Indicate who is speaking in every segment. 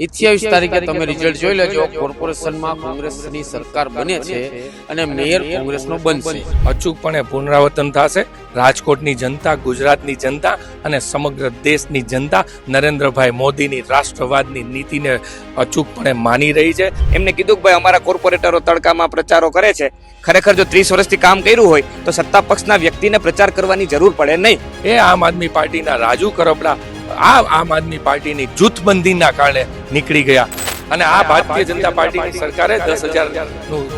Speaker 1: 28 તારીખે તમે રિઝલ્ટ જોઈ લેજો। કોર્પોરેશનમાં કોંગ્રેસની સરકાર બને છે અને મેયર કોંગ્રેસનો બનશે।
Speaker 2: અચૂકપણે પુનરાવર્તન થશે। રાજકોટની જનતા, ગુજરાતની જનતા અને સમગ્ર દેશની જનતા નરેન્દ્રભાઈ મોદીની રાષ્ટ્રવાદની નીતિને અચૂકપણે માની રહી છે।
Speaker 3: એમને કીધું કે ભાઈ અમારા કોર્પોરેટરો તડકામાં પ્રચારો કરે છે, ખરેખર જો 30 વર્ષથી કામ કર્યું હોય તો સત્તા પક્ષના વ્યક્તિને પ્રચાર કરવાની જરૂર પડે નહીં।
Speaker 2: એ આમ આદમી પાર્ટીના રાજુ કરપડા આમ આદમી પાર્ટીની જૂથબંધીના કારણે નીકળી ગયા અને આ ભારતીય જનતા પાર્ટીની સરકારે 10,000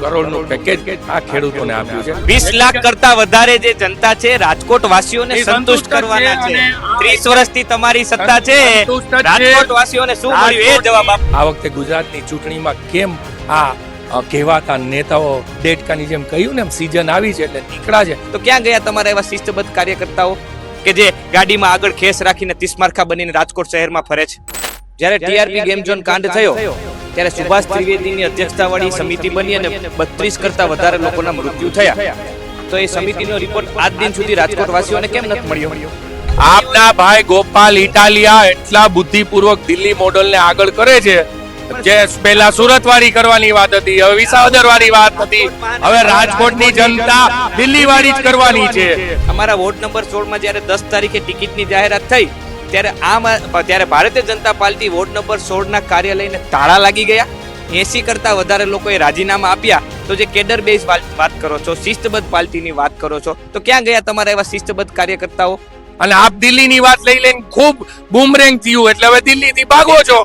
Speaker 2: કરોડનું પેકેજ આ ખેડૂતોને આપ્યું છે।
Speaker 3: 20 લાખ કરતા વધારે જે જનતા છે રાજકોટ વાસીઓને સંતુષ્ટ કરવાના છે। 30 વર્ષથી તમારી સત્તા છે, રાજકોટ વાસીઓને શું મળ્યું એ જવાબ આપો।
Speaker 2: આ વખતે ગુજરાતની ચૂંટણીમાં કેમ આ કહેવાતા નેતાઓ ડેટકાની જેમ કહ્યું ને એમ સીઝન આવી છે એટલે નીકળ્યા છે,
Speaker 3: તો ક્યાં ગયા તમારા એવા શિસ્તબદ્ધ કાર્યકર્તાઓ કે જે ગાડીમાં આગળ ખેસ રાખીને 30 માર્કા બનીને રાજકોટ શહેરમાં ફરે છે? જ્યારે ટીઆરપી ગેમ ઝોન કાંડ થયો ત્યારે સુભાષ ત્રિવેદીની અધ્યક્ષતાવાળી સમિતિ બની અને 32 કરતા વધારે લોકોના મૃત્યુ થયા, તો એ સમિતિનો રિપોર્ટ આજ દિન સુધી રાજકોટ વાસીઓને કેમ નથી મળ્યો?
Speaker 2: આપના ભાઈ ગોપાલ ઇટાલિયા એટલા બુદ્ધિપૂર્વક દિલ્હી મોડલને આગળ કરે છે, જે પહેલા સુરત વાળી કરવાની વાત હતી, હવે વિસાવદર વાળી વાત હતી, હવે રાજકોટની જનતા દિલ્હી વાળી જ કરવાની છે।
Speaker 3: અમારા વોર્ડ નંબર 16 માં જ્યારે 10 તારીખે ટિકિટની જાહેરાત થઈ ત્યારે Bharatiya Janata party ward number 16 ના કાર્યાલયને તાળા લાગી ગયા। 80 કરતા વધારે લોકોએ રાજીનામા આપ્યા। તો જે કેડર બેઝ વાત કરો છો, શિસ્તબદ્ધ પાર્ટીની વાત કરો છો, તો ક્યાં ગયા તમારા એવા શિસ્તબદ્ધ કાર્યકર્તાઓ?
Speaker 2: અને આપ દિલ્હીની વાત લઈ લઈને ખૂબ બૂમરેંગ થયું એટલે હવે દિલ્હીથી ભાગો છો।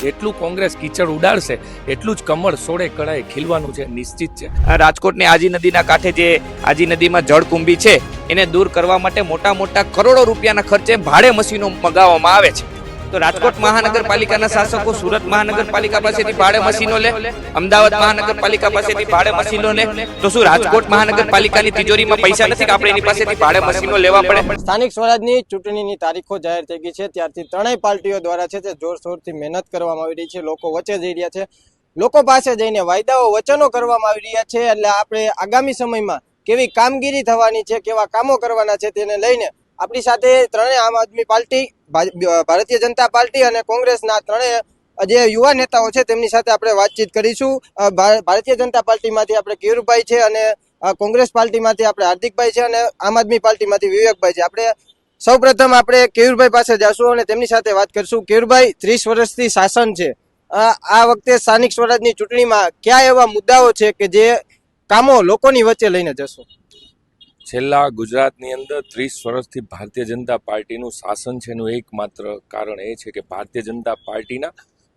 Speaker 2: જેટલું કોંગ્રેસ કીચડ ઉડાડશે એટલું જ કમળ સોળે કળાએ ખીલવાનું છે, નિશ્ચિત છે।
Speaker 3: રાજકોટની આજી નદીના કાંઠે જે આજી નદીમાં જળકુંભી છે એને દૂર કરવા માટે મોટા મોટા કરોડો રૂપિયાના ખર્ચે ભાડે મશીનો મગાવવામાં આવે છે। તો રાજકોટ મહાનગરપાલિકાના શાસકો સુરત મહાનગરપાલિકા પાસેથી ભાડે મશીનો લે, અમદાવાદ મહાનગરપાલિકા પાસેથી ભાડે મશીનો લે, તો શું રાજકોટ મહાનગરપાલિકાની તિજોરીમાં પૈસા નથી કે આપણે એની પાસેથી ભાડે મશીનો લેવા પડે?
Speaker 4: સ્થાનિક સ્વરાજની ચૂંટણીની તારીખો જાહેર થઈ ગઈ છે, ત્યારથી ત્રણેય પાર્ટીઓ દ્વારા છે તે જોરશોરથી મહેનત કરવામાં આવી રહી છે। લોકો વચ્ચે જઈ રહ્યા છે, લોકો પાસે જઈને વાયદાઓ વચનો કરવામાં આવી રહ્યા છે। એટલે આપણે આગામી સમયમાં કેવી કામગીરી થવાની છે, કેવા કામો કરવાના છે તેને લઈને આપણી સાથે ત્રણેય આમ આદમી પાર્ટી, ભારતીય જનતા પાર્ટી અને કોંગ્રેસના ત્રણેય જે યુવા નેતાઓ છે તેમની સાથે આપણે વાતચીત કરીશું। ભારતીય જનતા પાર્ટીમાંથી આપણે કેયુરભાઈ છે અને કોંગ્રેસ પાર્ટીમાંથી આપણે હાર્દિકભાઈ છે અને આમ આદમી પાર્ટીમાંથી વિવેકભાઈ છે। આપણે સૌપ્રથમ આપણે કેયુરભાઈ પાસે જશું અને તેમની સાથે વાત કરશું। કેયુરભાઈ, 30 વર્ષથી શાસન છે, આ વખતે સ્થાનિક સ્વરાજની ચૂંટણીમાં કયા એવા મુદ્દાઓ છે કે જે કામો લોકોની વચ્ચે લઈને જશો?
Speaker 2: છેલ્લા ગુજરાતની અંદર 30 વર્ષથી ભારતીય જનતા પાર્ટીનું શાસન છે એનું એકમાત્ર કારણ એ છે કે ભારતીય જનતા પાર્ટીના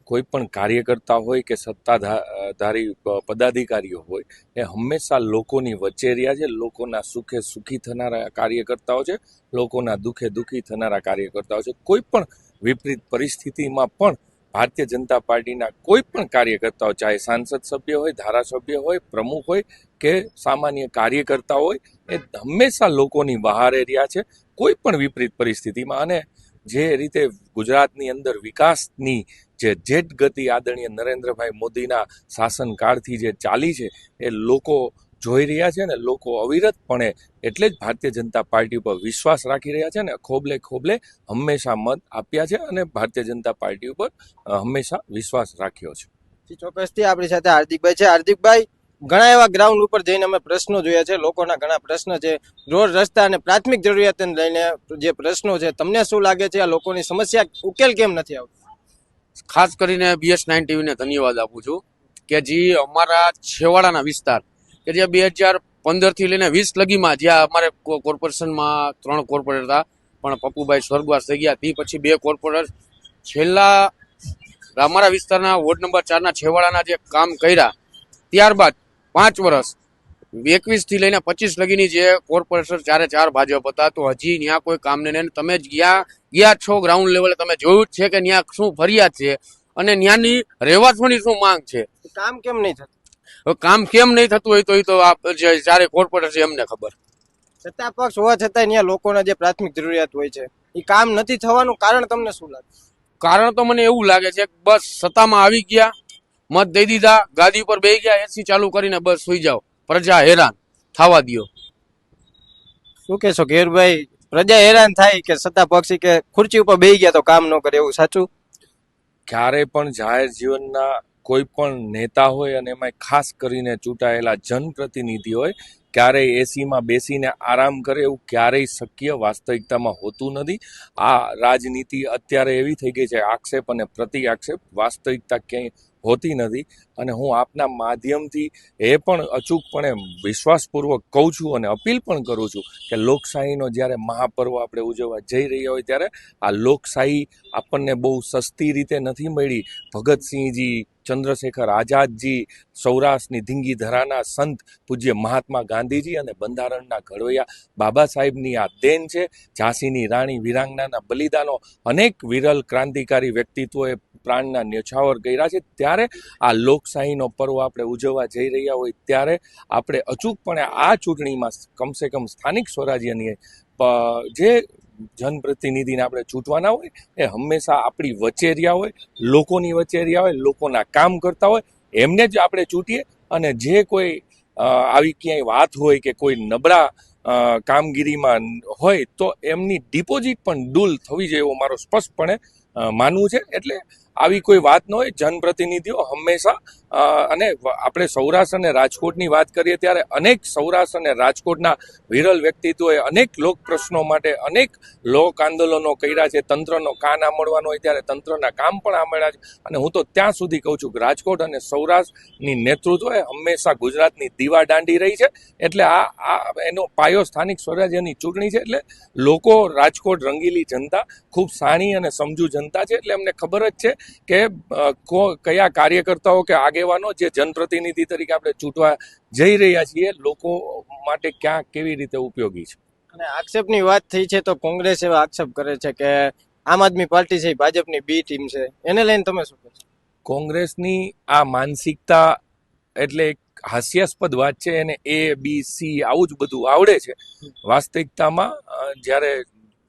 Speaker 2: કોઈ પણ કાર્યકર્તા હોય કે સત્તાધારી પદાધિકારીઓ હોય એ હંમેશા લોકોની વચ્ચે રહ્યા છે। લોકોના સુખે સુખી થનારા કાર્યકર્તાઓ છે, લોકોના દુઃખે દુઃખી થનારા કાર્યકર્તાઓ છે। કોઈ પણ વિપરીત પરિસ્થિતિમાં પણ ભારતીય જનતા પાર્ટીના કોઈ પણ કાર્યકર્તાઓ, ચાહે સાંસદ સભ્ય હોય, ધારાસભ્ય હોય, પ્રમુખ હોય કે સામાન્ય કાર્યકર્તા હોય, એ હંમેશા લોકોની વહારે રહ્યા છે કોઈ પણ વિપરીત પરિસ્થિતિમાં। અને જે રીતે ગુજરાતની અંદર વિકાસની જે જેટ ગતિ આદરણીય નરેન્દ્રભાઈ મોદીના શાસનકાળથી જે ચાલી છે એ લોકો જોઈ રહ્યા છે ને લોકો અવિરતપણે એટલે જ ભારતીય જનતા પાર્ટી ઉપર વિશ્વાસ રાખી રહ્યા છે ને ખોબલે ખોબલે હંમેશા મત આપ્યા છે અને ભારતીય જનતા પાર્ટી ઉપર હંમેશા વિશ્વાસ રાખ્યો છે।
Speaker 4: ચોક્કસથી આપણી સાથે હાર્દિકભાઈ છે। હાર્દિકભાઈ, ઘણા એવા ગ્રાઉન્ડ ઉપર જઈને અમે પ્રશ્નો જોયા છે, લોકોના ઘણા પ્રશ્ન છે, રોડ રસ્તા અને પ્રાથમિક જરૂરિયાતને લઈને જે પ્રશ્નો છે, તમને શું લાગે છે આ લોકોની સમસ્યા ઉકેલ કેમ નથી આવતો?
Speaker 1: ખાસ કરીને BS9 ટીવીને ધન્યવાદ આપું છું કે જે અમારા છેવાડાના વિસ્તાર કે જે 2015 થી લઈને 20 લગીમાં જ્યાં અમારે કોર્પોરેશનમાં 3 કોર્પોરેટર હતા પણ પપ્પુભાઈ સ્વર્ગવાસ થઈ ગયા, તે પછી 2 કોર્પોરેટર છેલ્લા અમારા વિસ્તારના વોર્ડ નંબર 4 ના છેવાડાના જે કામ કર્યા ત્યારબાદ 5 વર્ષ 21 થી લઈને 25 લગીની જે કોર્પોરેટર 4 ભાજપ હતા, તો હજી ત્યાં કોઈ કામ નહીં। તમે ગયા છો ગ્રાઉન્ડ લેવલે, તમે જોયું જ છે કે ત્યાં શું ફરિયાદ છે અને ત્યાંની રહેવાસોની શું માંગ છે।
Speaker 4: કામ કેમ નહીં થતું?
Speaker 1: કામ કેમ નહીં થતું હોય તો એ તો જે 4 કોર્પોરેટર છે એમને ખબર।
Speaker 4: સત્તા પક્ષ હોવા છતાં ત્યાં લોકોના જે પ્રાથમિક જરૂરિયાત હોય છે એ કામ નથી થવાનું કારણ તમને શું લાગે?
Speaker 1: કારણ તો મને એવું લાગે છે બસ સત્તામાં આવી ગયા, મત દઈ દીધા, ગાદી ઉપર બેસી ગયા, એસી ચાલુ કરીને બસ સુઈ જાઓ, પ્રજા હેરાન થવા દો।
Speaker 4: શું કહેશો ઘેરભાઈ, પ્રજા હેરાન થાય કે સત્તા પક્ષી કે ખુરશી ઉપર બેસી ગયા તો કામ ન કરે, એવું સાચું?
Speaker 2: ક્યારે પણ જાહેર જીવનના કોઈ પણ નેતા હોય અને એમાં ખાસ કરીને ચૂંટાયેલા જનપ્રતિનિધિ હોય, ક્યારેય એસીમાં બેસીને આરામ કરે એવું ક્યારેય શક્ય વાસ્તવિકતામાં હોતું નથી. આ રાજનીતિ અત્યારે એવી થઈ ગઈ છે, આક્ષેપ અને પ્રતિ આક્ષેપ, વાસ્તવિકતા ક્યાંય હોતી નથી. અને હું આપના માધ્યમથી એ પણ અચૂકપણે વિશ્વાસપૂર્વક કહું છું અને અપીલ પણ કરું છું કે લોકશાહીનો જ્યારે મહાપર્વ આપણે ઉજવવા જઈ રહ્યા હોય ત્યારે આ લોકશાહી આપણને બહુ સસ્તી રીતે નથી મળી. ભગતસિંહજી, ચંદ્રશેખર આઝાદજી, સૌરાષ્ટ્રની ધીંગી ધરાના સંત પૂજ્ય મહાત્મા ગાંધીજી અને બંધારણના ઘડવૈયા બાબા સાહેબની આ દેન છે. ઝાંસીની રાણી વીરાંગનાના બલિદાનો, અનેક વિરલ ક્રાંતિકારી વ્યક્તિત્વોએ પ્રાણના ન્યોછાવર કર્યા છે. ત્યારે આ લોકશાહીનો પર્વ આપણે ઉજવવા જઈ રહ્યા હોય ત્યારે આપણે અચૂકપણે આ ચૂંટણીમાં કમસે કમ સ્થાનિક સ્વરાજ્યની જે જનપ્રતિનિધિને આપણે ચૂંટવાના હોય એ હંમેશા આપણી વચ્ચે રહ્યા હોય, લોકોની વચ્ચે રહ્યા હોય, લોકોના કામ કરતા હોય, એમને જ આપણે ચૂંટીએ. અને જે કોઈ આવી ક્યાંય વાત હોય કે કોઈ નબળા કામગીરીમાં હોય તો એમની ડિપોઝિટ પણ ડૂલ થવી જોઈએ એવું મારો સ્પષ્ટપણે માનવું છે. એટલે આવી કોઈ વાત ન હોય. જનપ્રતિનિધિઓ હંમેશા અને આપણે સૌરાષ્ટ્ર અને રાજકોટની વાત કરીએ ત્યારે અનેક સૌરાષ્ટ્ર અને રાજકોટના વિરલ વ્યક્તિત્વોએ અનેક લોક પ્રશ્નો માટે અનેક લોક આંદોલનો કર્યા છે. તંત્રનો કાન આંબળવાનો હોય ત્યારે તંત્રના કામ પણ આંબળ્યા છે. અને હું તો ત્યાં સુધી કહું છું કે રાજકોટ અને સૌરાષ્ટ્રની નેતૃત્વએ હંમેશા ગુજરાતની દીવા દાંડી રહી છે. એટલે આ એનો પાયો સ્થાનિક સ્વરાજ્યની ચૂંટણી છે. એટલે લોકો, રાજકોટ રંગીલી જનતા ખૂબ સાણી અને સમજુ જનતા છે. એટલે એમને ખબર જ છે કે કયા કાર્યકર્તાઓ કે આગેવાનો જે જનપ્રતિનિધિ તરીકે આપણે ચૂંટવા જઈ રહ્યા છીએ લોકો માટે ક્યાં કેવી રીતે ઉપયોગી છે.
Speaker 4: અને આક્ષેપની વાત થઈ છે તો કોંગ્રેસ એવા આક્ષેપ કરે છે કે આમ આદમી પાર્ટી છે ભાજપની બી ટીમ છે, એને લઈને તમે શું કહો છો?
Speaker 2: કોંગ્રેસની આ માનસિકતા એટલે એક હાસ્યાસ્પદ વાત છે. એને એ બી સી આવું જ બધું આવડે છે. વાસ્તવિકતામાં જ્યારે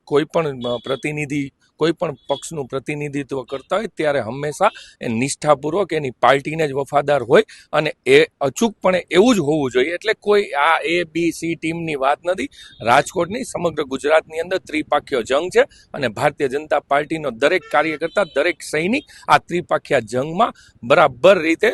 Speaker 2: કોઈ પણ પ્રતિનિધિ કોઈ પણ પક્ષનું પ્રતિનિધિત્વ કરતા હોય ત્યારે હંમેશા એ નિષ્ઠાપૂર્વક એની પાર્ટીને જ વફાદાર હોય અને એ અચૂકપણે એવું જ હોવું જોઈએ. એટલે કોઈ આ એ બી સી ટીમની વાત નથી. રાજકોટની સમગ્ર ગુજરાતની અંદર ત્રિપાખ્યો જંગ છે અને ભારતીય જનતા પાર્ટીનો દરેક કાર્યકર્તા, દરેક સૈનિક આ ત્રિપાખ્યા જંગમાં બરાબર રીતે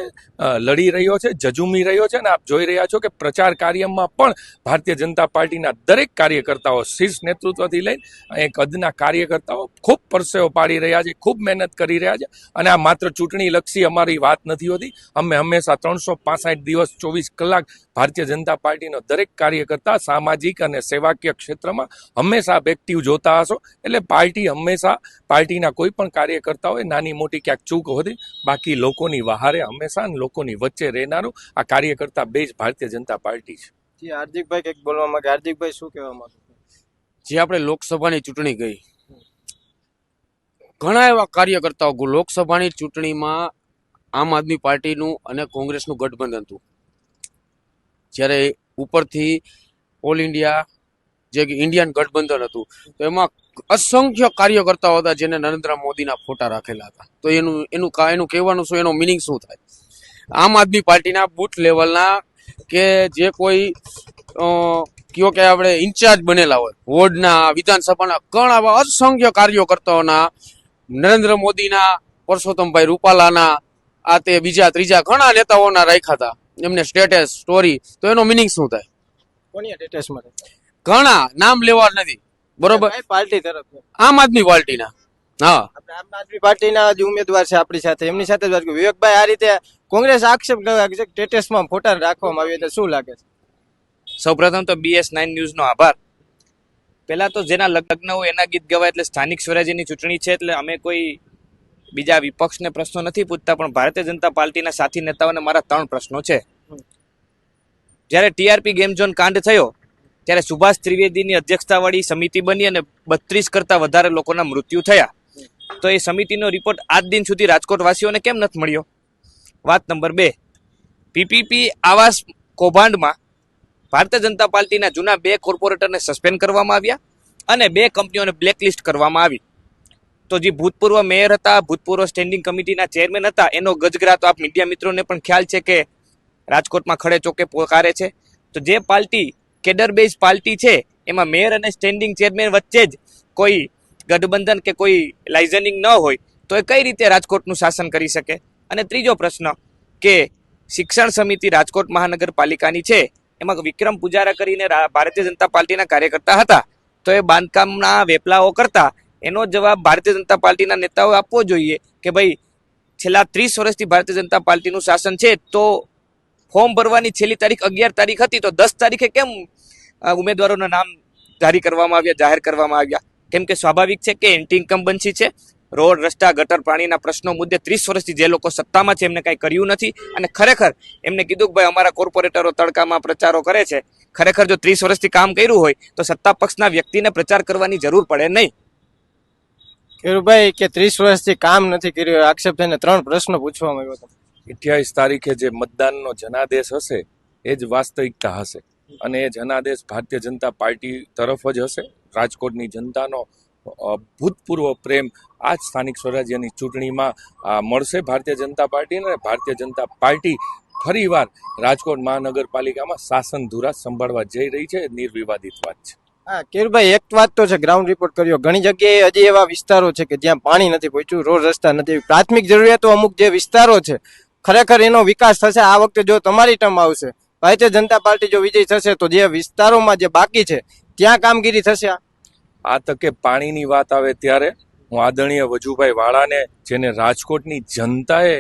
Speaker 2: લડી રહ્યો છે, ઝઝૂમી રહ્યો છે. અને આપ જોઈ રહ્યા છો કે પ્રચાર કાર્યમાં પણ ભારતીય જનતા પાર્ટીના દરેક કાર્યકર્તાઓ, શીર્ષ નેતૃત્વથી લઈને એક અદના કાર્યકર્તાઓ ખૂબ પરસેવો પાડી રહ્યા છે, ખૂબ મહેનત કરી રહ્યા છે. અને આ માત્ર ચૂંટણી લક્ષી અમારી વાત નથી હોતી. અમે હંમેશા 365 દિવસ 24 કલાક ભારતીય જનતા પાર્ટીનો દરેક કાર્યકર્તા સામાજિક અને સેવાકીય ક્ષેત્રમાં હંમેશા આપ એક્ટિવ જોતા હશો. એટલે પાર્ટી હંમેશા પાર્ટીના કોઈ પણ કાર્યકર્તાઓએ નાની મોટી ક્યાંક ચૂક હોતી, બાકી લોકોની વહારે હંમેશા લોકોની વચ્ચે રહેનારું આ કાર્યકર્તા બેઝ ભારતીય જનતા પાર્ટી છે.
Speaker 4: જી હાર્દિકભાઈ કંઈક બોલવા માંગે. હાર્દિકભાઈ શું કહેવા માંગે?
Speaker 1: જે આપણે લોકસભાની ચૂંટણી ગઈ, ઘણા એવા કાર્યકર્તાઓ લોકસભાની ચૂંટણીમાં આમ આદમી પાર્ટીનું અને કોંગ્રેસનું ગઠબંધન હતું. જ્યારે ઉપરથી ઓલ ઇન્ડિયા જે ઇન્ડિયન ગઠબંધન હતું તો એમાં અસંખ્ય કાર્યકર્તાઓ હતા જેને નરેન્દ્ર મોદીના ફોટા રાખેલા હતા. તો એનું કહેવાનું શું, એનો મિનિંગ શું થાય? આમ આદમી પાર્ટીના બૂથ લેવલના કે જે કોઈ કયો કે આપણે ઇન્ચાર્જ બનેલા હોય, વોર્ડના, વિધાનસભાના, ઘણા અસંખ્ય કાર્યકર્તાઓના નરેન્દ્ર મોદીના, પરસોત્તમભાઈ રૂપાલાના, આ તે બીજા ત્રીજા ઘણા નેતાઓના રાખ્યા હતા એમને સ્ટેટસ, સ્ટોરી. તો એનો મિનિંગ શું થાય?
Speaker 4: કોની સ્ટેટસમાં
Speaker 1: ઘણા નામ લેવા નથી, બરોબર?
Speaker 4: પાર્ટી તરફ
Speaker 1: આમ આદમી પાર્ટીના. હા,
Speaker 4: આપણે આમ આદમી પાર્ટીના જે ઉમેદવાર છે આપણી સાથે, એમની સાથે જ વાત કરું. વિવેકભાઈ, આ રીતે કોંગ્રેસ આક્ષેપ કરે છે સ્ટેટસમાં ફોટા રાખવામાં આવ્યો એટલે શું લાગે છે?
Speaker 3: સૌપ્રથમ તો BS9 ન્યૂઝનો આભાર. પહેલા તો જેના લગ્ન હોય એના ગીત ગવાય. એટલે સ્થાનિક સ્વરાજ્યની ચૂંટણી છે એટલે અમે કોઈ બીજા વિપક્ષને પ્રશ્નો નથી પૂછતા, પણ ભારતીય જનતા પાર્ટીના સાથી નેતાઓને મારા 3 પ્રશ્નો છે. જ્યારે TRP ગેમ ઝોન કાંડ થયો ત્યારે સુભાષ ત્રિવેદીની અધ્યક્ષતાવાળી સમિતિ બની અને 32 કરતાં વધારે લોકોના મૃત્યુ થયા. તો એ સમિતિનો રિપોર્ટ આજ દિન સુધી રાજકોટ વાસીઓને કેમ નથી મળ્યો? વાત નંબર 2, PPP આવાસ કૌભાંડમાં ભારતીય જનતા પાર્ટીના જૂના 2 કોર્પોરેટરને સસ્પેન્ડ કરવામાં આવ્યા અને 2 કંપનીઓને બ્લેકલિસ્ટ કરવામાં આવી. તો જે ભૂતપૂર્વ મેયર હતા, ભૂતપૂર્વ સ્ટેન્ડિંગ કમિટીના ચેરમેન હતા, એનો ગજગરાટ આપ મીડિયા મિત્રોને પણ ખ્યાલ છે કે રાજકોટમાં ખડે ચોકે પોકારે છે. તો જે પાર્ટી કેડર બેઝ પાર્ટી છે એમાં મેયર અને સ્ટેન્ડિંગ ચેરમેન વચ્ચે જ કોઈ ગઠબંધન કે કોઈ લાઇઝનિંગ ન હોય તો એ કઈ રીતે રાજકોટનું શાસન કરી શકે? અને ત્રીજો પ્રશ્ન કે શિક્ષણ સમિતિ રાજકોટ મહાનગરપાલિકાની છે એમાં વિક્રમ પુજારા કરીને ભારતીય જનતા પાર્ટીના કાર્યકર્તા હતા, તો એ બાંધકામના વેપલાઓ કરતા એનો જવાબ ભારતીય જનતા પાર્ટીના નેતાઓએ આપવો જોઈએ કે ભાઈ છેલ્લા 30 વર્ષથી ભારતીય જનતા પાર્ટીનું શાસન છે, તો ફોર્મ ભરવાની છેલ્લી તારીખ 11 તારીખ હતી, તો 10 તારીખે કેમ ઉમેદવારોના નામ જાહેર કરવામાં આવ્યા? કેમ કે સ્વાભાવિક છે કે એન્ટી ઇન્કમ્બન્સી છે. રોડ, રસ્તા, ગટર, પાણીના પ્રશ્નો મુદ્દે 30 વર્ષથી જે લોકો સત્તામાં છે એમને કાંઈ કર્યું નથી. અને ખરેખર એમને કીધું કે ભાઈ અમારા કોર્પોરેટરો તડકામાં પ્રચારો કરે છે. ખરેખર જો 30 વર્ષથી કામ કર્યું હોય તો સત્તા પક્ષના વ્યક્તિને પ્રચાર કરવાની જરૂર પડે નહીં.
Speaker 4: કેરુભાઈ કે 30 વર્ષથી કામ નથી કર્યું આક્ષેપ થઈને 3 પ્રશ્નો પૂછવામાં આવ્યો હતો.
Speaker 2: 28 તારીખે જે મતદાનનો જનાદેશ હશે એ જ વાસ્તવિકતા હશે અને એ જનાદેશ ભારતીય જનતા પાર્ટી તરફ જ હશે. રાજકોટની જનતાનો ભૂતપૂર્વ પ્રેમ આ જ સ્થાનિક સ્વરાજ્યની ચૂંટણીમાં મળશે ભારતીય જનતા પાર્ટીને. અને ભારતીય જનતા પાર્ટી ફરીવાર રાજકોટ મહાનગરપાલિકામાં શાસન ધુરા સંભાળવા જઈ રહી છે. નિર્વિવાદિત વાત છે.
Speaker 4: હા કેરુભાઈ, એક વાત તો છે, ગ્રાઉન્ડ રિપોર્ટ કર્યો, ઘણી જગ્યાએ હજી એવા વિસ્તારો છે કે જ્યાં પાણી નથી પહોંચ્યું, રોડ રસ્તા નથી, પ્રાથમિક જરૂરિયાતો અમુક જે વિસ્તારો છે ખરેખર એનો વિકાસ થશે. આ વખતે જો તમારી ટર્મ આવશે, ભારતીય જનતા પાર્ટી જો વિજય થશે, તો જે વિસ્તારોમાં જે બાકી છે ત્યાં કામગીરી થશે.
Speaker 2: આ તકે પાણીની વાત આવે ત્યારે હું આદરણીય વજુભાઈ વાળાને, જેને રાજકોટની જનતાએ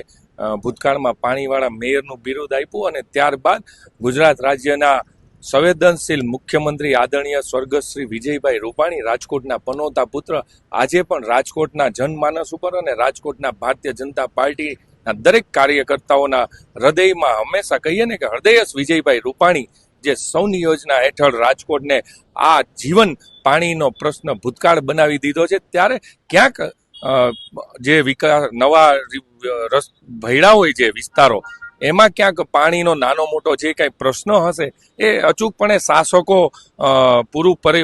Speaker 2: ભૂતકાળમાં પાણીવાળા મેયરનું બિરુદ આપ્યું અને ત્યારબાદ ગુજરાત રાજ્યના સંવેદનશીલ મુખ્યમંત્રી આદરણીય સ્વર્ગસ્થ શ્રી વિજયભાઈ રૂપાણી, રાજકોટના પનોતા પુત્ર, આજે પણ રાજકોટના જનમાનસ ઉપર અને રાજકોટના ભારતીય જનતા પાર્ટીના દરેક કાર્યકર્તાઓના હૃદયમાં હંમેશા કહીએ ને કે હૃદયસ વિજયભાઈ રૂપાણી, જે સૌની યોજના હેઠળ રાજકોટને આ જીવન પાણીનો પ્રશ્ન ભૂતકાળ બનાવી દીધો છે, ત્યારે ક્યાંક જે વિકાસ નવા ભયડા હોય જે વિસ્તારો એમાં ક્યાંક પાણીનો નાનો મોટો જે કાંઈ પ્રશ્ન હશે એ અચૂકપણે શાસકો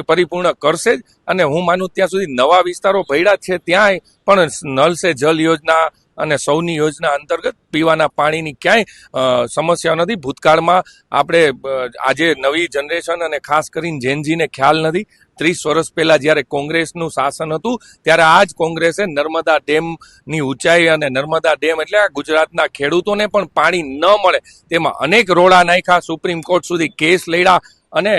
Speaker 2: પરિપૂર્ણ કરશે જ. અને હું માનું ત્યાં સુધી નવા વિસ્તારો ભયડા છે ત્યાંય પણ નલ સે જલ યોજના અને સૌની યોજના અંતર્ગત પીવાના પાણીની ક્યાંય સમસ્યા નથી. ભૂતકાળમાં આપણે આજે નવી જનરેશન અને ખાસ કરીને જેનજીને ખ્યાલ નથી. 30 વર્ષ પહેલા જ્યારે કોંગ્રેસનું શાસન હતું ત્યારે આ જ કોંગ્રેસે નર્મદા ડેમની ઊંચાઈ અને નર્મદા ડેમ એટલે ગુજરાતના ખેડૂતોને પણ પાણી ન મળે તેમાં અનેક રોડા નાખ્યા, સુપ્રીમ કોર્ટ સુધી કેસ લડ્યા અને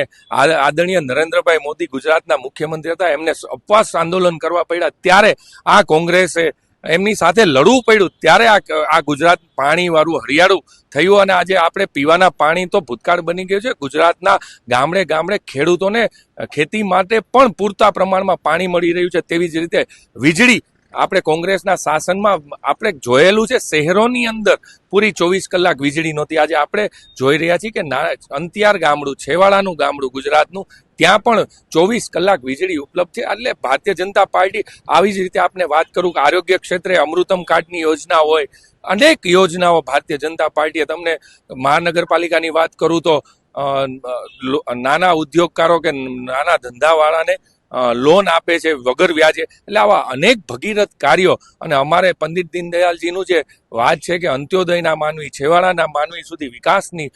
Speaker 2: આદરણીય નરેન્દ્રભાઈ મોદી ગુજરાતના મુખ્યમંત્રી હતા, એમને ઉપવાસ આંદોલન કરવા પડ્યા. ત્યારે આ કોંગ્રેસે એમની સાથે લડવું પડ્યું, ત્યારે આ ગુજરાત પાણી વાળું હરિયાળું થયું અને આજે આપણે પીવાના પાણી તો ભૂતકાળ બની ગયું છે. ગુજરાતના ગામડે ગામડે ખેડૂતોને ખેતી માટે પણ પૂરતા પ્રમાણમાં પાણી મળી રહ્યું છે. તેવી જ રીતે વીજળી આપણે કોંગ્રેસના શાસનમાં આપણે જોયેલું છે, શહેરોની અંદર પૂરી 24 કલાક વીજળી નહોતી. આજે આપણે જોઈ રહ્યા છીએ કે અંતિયાર ગામડું, છેવાડાનું ગામડું ગુજરાતનું, ત્યાં પણ 24 કલાક વીજળી ઉપલબ્ધ છે. એટલે ભારતીય જનતા પાર્ટી આવી જ રીતે આપણે વાત કરું કે આરોગ્ય ક્ષેત્રે અમૃતમ કાર્ડની યોજના હોય, અનેક યોજનાઓ ભારતીય જનતા પાર્ટીએ, તમને મહાનગરપાલિકાની વાત કરું તો નાના ઉદ્યોગકારો કે નાના ધંધાવાળાને લોન આપે છે વગર વ્યાજે. એટલે આવા અનેક ભગીરથ કાર્યો અને અમારે પંડિત દીનદયાલજીનું જે વાત છે કે અંત્યોદયના માનવી, છેવાડાના માનવી સુધી વિકાસની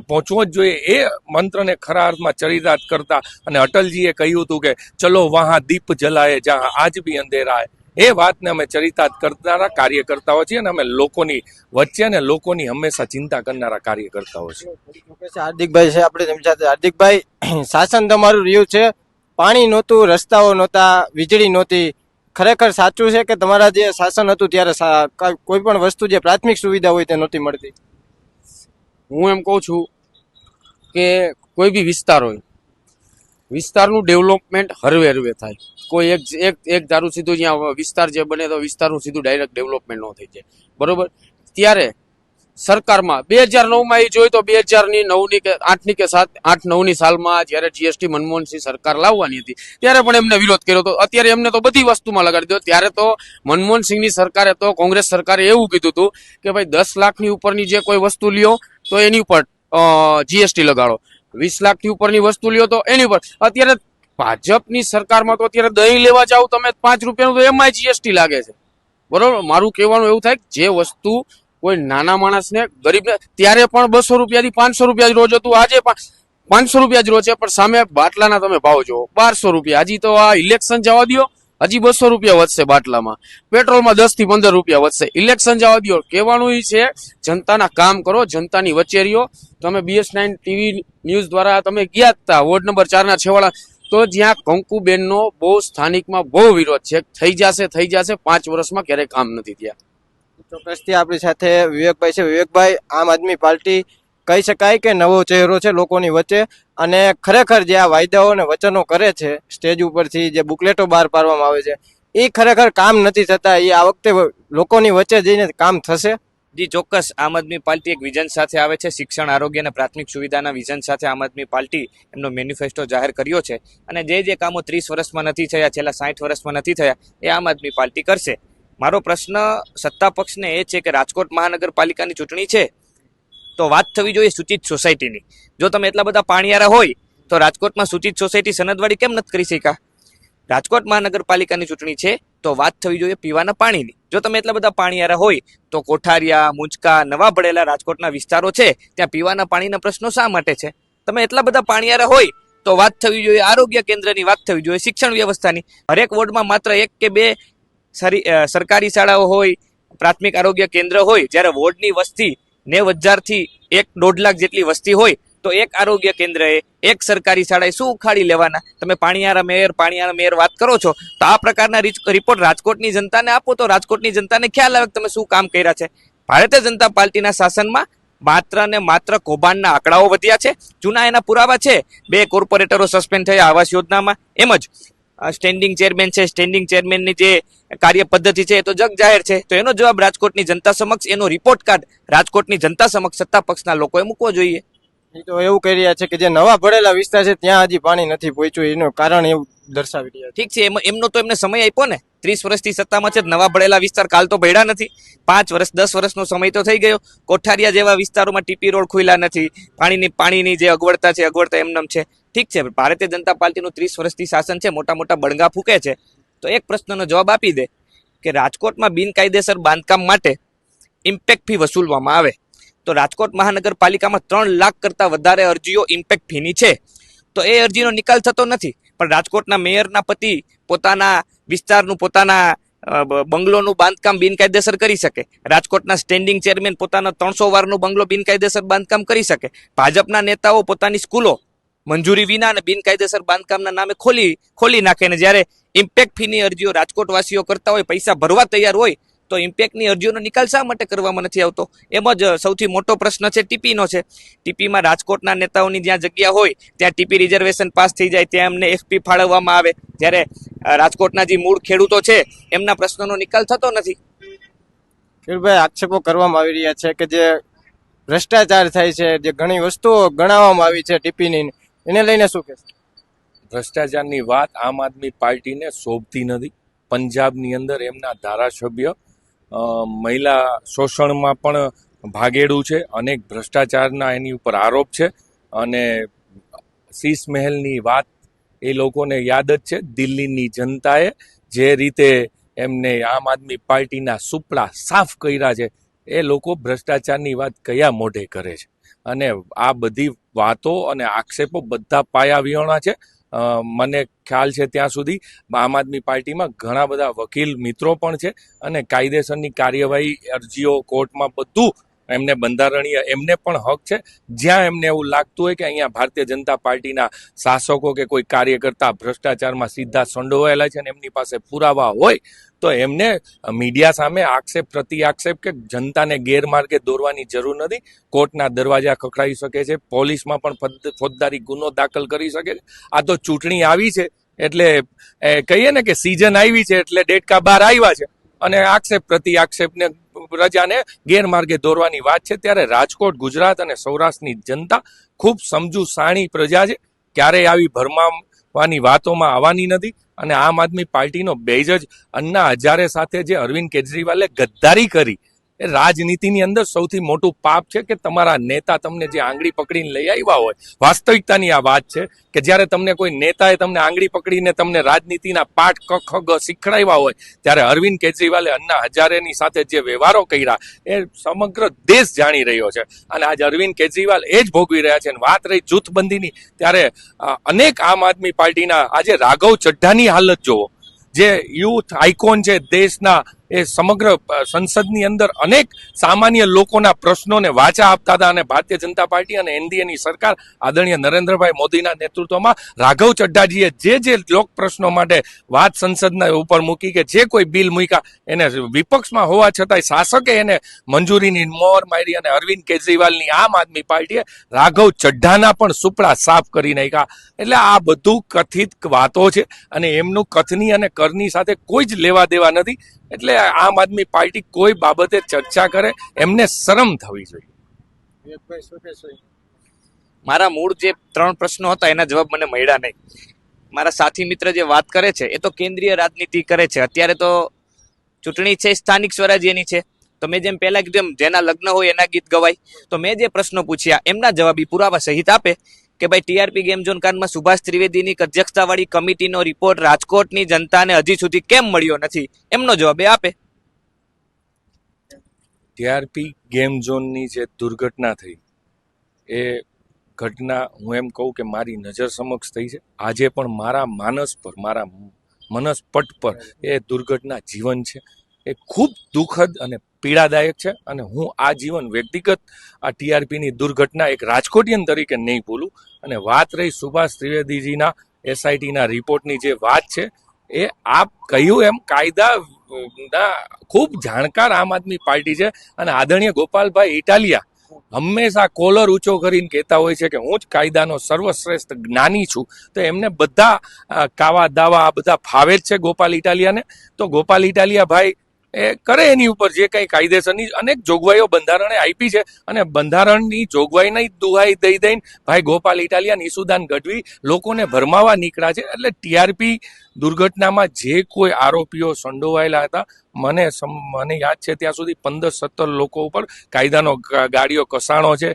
Speaker 2: પહોંચવો જ જોઈએ, એ મંત્રને ખરા અર્થમાં ચરિતાર્થ કરતા અને અટલજીએ કહ્યું હતું કે ચલો વહાં દીપ જલાય જહાં આજ ભી અંધેરા હૈ, એ વાતને અમે ચરિતાર્થ કરનારા કાર્યકર્તાઓ છીએ અને અમે લોકોની વચ્ચે અને લોકોની હંમેશા ચિંતા કરનારા કાર્યકર્તાઓ છીએ.
Speaker 4: હાર્દિકભાઈ છે આપણે તેમ સાથે. હાર્દિકભાઈ, શાસન તમારું રહ્યું છે, પાણી નહોતું, રસ્તાઓ નહોતા, વીજળી નહોતી, ખરેખર સાચું છે કે તમારા જે શાસન હતું ત્યારે કોઈ પણ વસ્તુ જે પ્રાથમિક સુવિધા હોય તે નહોતી મળતી?
Speaker 1: હું એમ કહું છું કે કોઈ બી વિસ્તાર હોય, વિસ્તારનું ડેવલપમેન્ટ હરવે હરવે થાય. કોઈ એક ધારું સીધું જ્યાં વિસ્તાર જે બને તો વિસ્તારનું સીધું ડાયરેક્ટ ડેવલપમેન્ટ ન થઈ જાય, બરોબર? ત્યારે સરકારમાં 2009માં એ જોયું તો 2009ની કે 8ની કે 8-9ની સાલમાં જ્યારે જીએસટી મનમોહનસિંહ સરકાર લાવવાની હતી ત્યારે પણ એમને વિરોધ કર્યો હતો. અત્યારે એમને તો બધી વસ્તુમાં લગાડી દો. ત્યારે તો મનમોહનસિંહની સરકારે તો, કોંગ્રેસ સરકારે એવું કીધું હતું કે ભાઈ 10 લાખની ઉપરની જે કોઈ વસ્તુ લ્યો તો એની ઉપર જીએસટી લગાડો, 20 લાખની ઉપરની વસ્તુ લ્યો તો એની ઉપર. અત્યારે ભાજપની સરકારમાં તો અત્યારે દહીં લેવા જાવ તમે 5 રૂપિયાનું તો એમાંય જીએસટી લાગે છે, બરોબર? મારું કહેવાનું એવું થાય કે જે વસ્તુ કોઈ નાના માણસને, ગરીબને, ત્યારે પણ 200 રૂપિયાથી 500 રૂપિયા રોજ હતું, આજે ₹500 જ છે, પણ સામે બાટલાના તમે ભાવ જુઓ ₹1200. હજી તો આ ઇલેક્શન જવા દો, હજી ₹200 વધશે બાટલામાં. પેટ્રોલમાં 10 થી 15 રૂપિયા વધશે. ઇલેક્શન જવા દો. કહેવાનું એ છે જનતાના કામ કરો, જનતાની વચ્ચે રહ્યો. તમે BS9 ટીવી ન્યૂઝ દ્વારા તમે ગયા હતા વોર્ડ નંબર 4 ના છેવાડા, તો જ્યાં કંકુબેનનો બહુ સ્થાનિકમાં બહુ વિરોધ છે. થઈ જશે 5 વર્ષમાં ક્યારેય કામ નથી થયા.
Speaker 4: ચોક્કસથી આપણી સાથે વિવેકભાઈ છે. વિવેકભાઈ, આમ આદમી પાર્ટી કહી શકાય કે નવો ચહેરો છે લોકોની વચ્ચે, અને ખરેખર જે આ વાયદાઓ અને વચનો કરે છે સ્ટેજ ઉપરથી, જે બુકલેટો બહાર પાડવામાં આવે છે, એ ખરેખર કામ નથી થતા. એ આ વખતે લોકોની વચ્ચે જઈને કામ થશે?
Speaker 3: જી ચોક્કસ. આમ આદમી પાર્ટી એક વિઝન સાથે આવે છે. શિક્ષણ, આરોગ્ય અને પ્રાથમિક સુવિધાના વિઝન સાથે આમ આદમી પાર્ટી એમનો મેનિફેસ્ટો જાહેર કર્યો છે. અને જે કામો 30 વર્ષમાં નથી થયા, છેલ્લા 60 વર્ષમાં નથી થયા, એ આમ આદમી પાર્ટી કરશે. મારો પ્રશ્ન સત્તા પક્ષને એ છે કે રાજકોટ મહાનગરપાલિકાની ચૂંટણી છે તો વાત થવી જોઈએ સૂચિત સોસાયટીની. જો તમે એટલા બધા પાણીયારા હોય તો રાજકોટમાં સૂચિત સોસાયટી સનદવાડી કેમ નથી કરી શક્યા? રાજકોટ મહાનગરપાલિકાની ચૂંટણી છે તો વાત થવી જોઈએ પીવાના પાણીની. જો તમે એટલા બધા પાણીયારા હોય તો કોઠારિયા, મુંચકા, નવા ભળેલા રાજકોટના વિસ્તારો છે ત્યાં પીવાના પાણીના પ્રશ્નો શા માટે છે? તમે એટલા બધા પાણીયારા હોય તો વાત થવી જોઈએ આરોગ્ય કેન્દ્રની, વાત થવી જોઈએ શિક્ષણ વ્યવસ્થાની. હરેક વોર્ડમાં માત્ર 1 કે 2 સરકારી શાળાઓ હોય, પ્રાથમિક આરોગ્ય કેન્દ્ર હોય, જ્યારે વોર્ડની વસ્તી 90,000 થી 1.5 લાખ જેટલી વસ્તી હોય તો એક આરોગ્ય કેન્દ્રએ, એક સરકારી શાળાએ શું ઉખાડી લેવાના? તમે પાણીયારા મેયર વાત કરો છો તો આ પ્રકારના રિપોર્ટ રાજકોટની જનતાને આપો તો રાજકોટની જનતાને ખ્યાલ આવે કે તમે શું કામ કર્યા છે. ભારતીય જનતા પાર્ટીના શાસનમાં માત્ર ને માત્ર કૌભાંડના આંકડાઓ વધ્યા છે. જૂના એના પુરાવા છે. 2 કોર્પોરેટરો સસ્પેન્ડ થયા આવાસ યોજનામાં. એમ જ સ્ટેન્ડિંગ ચેરમેન છે, સ્ટેન્ડિંગ ચેરમેનની જે કાર્ય પદ્ધતિ છે એ તો જગ જાહેર છે. તો એનો જવાબ રાજકોટની જનતા સમક્ષ, એનો રિપોર્ટ કાર્ડ રાજકોટની જનતા સમક્ષ સત્તા પક્ષના લોકોએ મૂકવો જોઈએ.
Speaker 4: એ તો એવું કહી રહ્યા છે કે જે નવા ભરેલા વિસ્તાર છે ત્યાં હજી પાણી નથી પહોંચ્યું, એનું કારણ એવું દર્શાવી રહ્યા છે.
Speaker 3: ઠીક છે, એમનો તો એમને સમય આપ્યો ને. 30 વર્ષથી સત્તામાં છે, નવા ભળેલા વિસ્તાર કાલ તો ભેડા નથી. 5 વર્ષ 10 વર્ષનો સમય તો થઈ ગયો. કોઠારિયા જેવા વિસ્તારોમાં ટીપી રોડ ખુલ્લા નથી. પાણીની જે અગવડતા છે, અગવડતા એમનેમ છે. ઠીક છે, ભારતીય જનતા પાર્ટીનું 30 વર્ષથી શાસન છે, મોટા મોટા બળગા ફૂકે છે. તો એક પ્રશ્નનો જવાબ આપી દે કે રાજકોટમાં બિનકાયદેસર બાંધકામ માટે ઇમ્પેક્ટ ફી વસૂલવામાં આવે તો રાજકોટ મહાનગરપાલિકામાં 3 લાખ કરતાં વધારે અરજીઓ ઇમ્પેક્ટ ફીની છે. તો એ અરજીનો નિકાલ થતો નથી. પણ રાજકોટના મેયરના પતિ પોતાના વિસ્તારનું, પોતાના બંગલોનું બાંધકામ બિનકાયદેસર કરી શકે. રાજકોટના સ્ટેન્ડિંગ ચેરમેન પોતાના 300 વારનું બંગલો બિનકાયદેસર બાંધકામ કરી શકે. ભાજપના નેતાઓ પોતાની સ્કૂલો મંજૂરી વિના અને બિનકાયદેસર બાંધકામના નામે ખોલી નાખે. ને જ્યારે ઇમ્પેક્ટ ફીની અરજીઓ રાજકોટ વાસીઓ કરતા હોય, પૈસા ભરવા તૈયાર હોય, તો ઇમ્પેક્ટની અરજીઓનો નિકાલ શા માટે કરવામાં નથી આવતો? એમ જ સૌથી મોટો પ્રશ્ન છે ટીપીનો છે. ટીપીમાં રાજકોટના નેતાઓની જ્યાં જગ્યા હોય ત્યાં ટીપી રિઝર્વેશન પાસ થઈ જાય, ત્યાં એમને FP ફાળવવામાં આવે, જ્યારે રાજકોટના જે મૂળ ખેડૂતો છે એમના પ્રશ્નોનો નિકાલ થતો નથી.
Speaker 4: ખેડૂતભાઈ, આક્ષેપો કરવામાં આવી રહ્યા છે કે જે ભ્રષ્ટાચાર થાય છે, જે ઘણી વસ્તુઓ ગણાવવામાં આવી છે ટીપીની, એને લઈને શું કહેશો?
Speaker 2: ભ્રષ્ટાચારની વાત આમ આદમી પાર્ટીને શોભતી નથી. પંજાબની અંદર એમના ધારાસભ્ય મહિલા શોષણમાં પણ ભાગેડું છે. અનેક ભ્રષ્ટાચારના એની ઉપર આરોપ છે. અને શીશ મહેલની વાત એ લોકોને યાદ જ છે. દિલ્હીની જનતાએ જે રીતે એમને આમ આદમી પાર્ટીના સુપડા સાફ કર્યા છે, એ લોકો ભ્રષ્ટાચારની વાત કયા મોઢે કરે છે? અને આ બધી વાતો અને આક્ષેપો બધા પાયા વિહોણા છે. મને ખ્યાલ છે ત્યાં સુધી આમ આદમી પાર્ટીમાં ઘણા બધા વકીલ મિત્રો પણ છે અને કાયદેસરની કાર્યવાહી, અરજીઓ કોર્ટમાં બધું એમને બંધારણીય એમને પણ હક છે. જ્યાં એમને એવું લાગતું હોય કે અહીંયા ભારતીય જનતા પાર્ટીના શાસકો કે કોઈ કાર્યકર્તા ભ્રષ્ટાચારમાં સીધા સંડોવાયેલા છે અને એમની પાસે પુરાવા હોય તો એમને મીડિયા સામે આક્ષેપ પ્રતિ આક્ષેપ કે જનતાને ગેરમાર્ગે દોરવાની જરૂર નથી. કોર્ટના દરવાજા ખખડાવી શકે છે, પોલીસમાં પણ ફોજદારી ગુનો દાખલ કરી શકે છે. આ તો ચૂંટણી આવી છે એટલે કહીએ ને કે સિઝન આવી છે એટલે ડેટકા બહાર આવ્યા છે અને આક્ષેપ પ્રતિ આક્ષેપને પ્રજાને ગેરમાર્ગે દોરવાની વાત છે. ત્યારે રાજકોટ, ગુજરાત અને સૌરાષ્ટ્રની જનતા ખૂબ સમજુ સાણી પ્રજા છે. ક્યારેય આવી ભરમાવાની વાતોમાં આવવાની નથી. અને આમ આદમી પાર્ટીનો બેઝ જ અન્ના હજારે સાથે જે અરવિંદ કેજરીવાલે ગદ્દારી કરી એ રાજનીતિની અંદર સૌથી મોટું પાપ છે કે તમારા નેતા તમને જે આંગળી પકડીને લઈ આવ્યા હોય. વાસ્તવિકતાની આ વાત છે કે જ્યારે તમને કોઈ નેતાએ તમને આંગળી પકડીને તમને રાજનીતિના પાઠ ક ખ ગ શીખડાવ્યા હોય, ત્યારે અરવિંદ કેજરીવાલે અન્ના હજારેની સાથે જે વ્યવહારો કર્યા એ સમગ્ર દેશ જાણી રહ્યો છે. અને આજે અરવિંદ કેજરીવાલ એ જ ભોગવી રહ્યા છે. અને વાત રહી જૂથબંધીની, ત્યારે અનેક આમ આદમી પાર્ટીના આજે રાઘવ ચઢ્ઢાની હાલત જોવો, જે યુથ આઇકોન છે દેશના, એ સમગ્ર સંસદની અંદર અનેક સામાન્ય લોકોના પ્રશ્નોને વાચા આપતા હતા. અને ભારતીય જનતા પાર્ટી અને એનડીએની સરકાર આદરણીય નરેન્દ્રભાઈ મોદીના નેતૃત્વમાં રાઘવ ચઢ્ઢાજીએ જે લોક પ્રશ્નો માટે વાત સંસદના ઉપર મૂકી, કે જે કોઈ બિલ મૂક્યા એને વિપક્ષમાં હોવા છતાંય શાસકે એને મંજૂરીની મોહર મારી. અને અરવિંદ કેજરીવાલની આમ આદમી પાર્ટીએ રાઘવ ચઢ્ઢાના પણ સુપડા સાફ કરી નાખ્યા. એટલે આ બધું કથિત વાતો છે અને એમનું કથની અને કરની સાથે કોઈ જ લેવા દેવા નથી. એટલે આમ આદમી પાર્ટી કોઈ બાબતે ચર્ચા કરે એમને શરમ થવી જોઈએ.
Speaker 3: મારા મૂળ જે 3 પ્રશ્નો હતા એના જવાબ મને મળ્યા નહીં. મારા સાથી મિત્ર જે વાત કરે છે એ તો કેન્દ્રીય રાજનીતિ કરે છે. અત્યારે તો ચૂંટણી છે, સ્થાનિક સ્વરાજ્યની છે. તો મેં જેમ પહેલા કીધું એમ જેના લગ્ન હોય એના ગીત ગવાય. તો મેં જે પ્રશ્નો પૂછ્યા એમના જવાબ પુરાવા સહિત આપે કે ભાઈ ટીઆરપી ગેમ ઝોન કાંડમાં સુભાષ ત્રિવેદીની અધ્યક્ષતાવાળી કમિટીનો રિપોર્ટ રાજકોટની જનતાને હજી સુધી કેમ મળ્યો નથી, એમનો જવાબ એ આપે.
Speaker 2: ટીઆરપી ગેમ ઝોનની જે દુર્ઘટના થઈ, એ ઘટના હું એમ કહું કે મારી નજર સમક્ષ થઈ છે. આજે પણ મારા માનસ પર, મારા મનસ્પટ પર એ દુર્ઘટના જીવન છે. એ ખૂબ દુઃખદ અને પીડાદાયક છે. અને હું આ જીવન વ્યક્તિગત આ ટીઆરપીની દુર્ઘટના એક રાજકોટિયન તરીકે નહીં ભૂલું. અને વાત રહી સુભાષ ત્રિવેદીજીના એસઆઈટીના રિપોર્ટની જે વાત છે, એ આપ કહ્યું એમ કાયદાના ખૂબ જાણકાર આમ આદમી પાર્ટી છે. અને આદરણીય ગોપાલભાઈ ઇટાલિયા હંમેશા કોલર ઊંચો કરીને કહેતા હોય છે કે હું જ કાયદાનો સર્વશ્રેષ્ઠ જ્ઞાની છું. તો એમને બધા કાવા દાવા આ બધા ફાવે જ છે ગોપાલ ઇટાલિયાને. તો ગોપાલ ઇટાલિયા ભાઈ એ કરે એની ઉપર જે કંઈ કાયદેસરની અનેક જોગવાઈઓ બંધારણે આપી છે. અને બંધારણની જોગવાઈની દુહાઈ દઈને ભાઈ ગોપાલ ઇટાલિયા, નિશુદાન ગઢવી લોકોને ભરમાવા નીકળ્યા છે. એટલે ટીઆરપી દુર્ઘટનામાં જે કોઈ આરોપીઓ સંડોવાયેલા હતા, મને યાદ છે ત્યાં સુધી 15-17 લોકો ઉપર કાયદાનો ગાડીઓ કસાણો છે.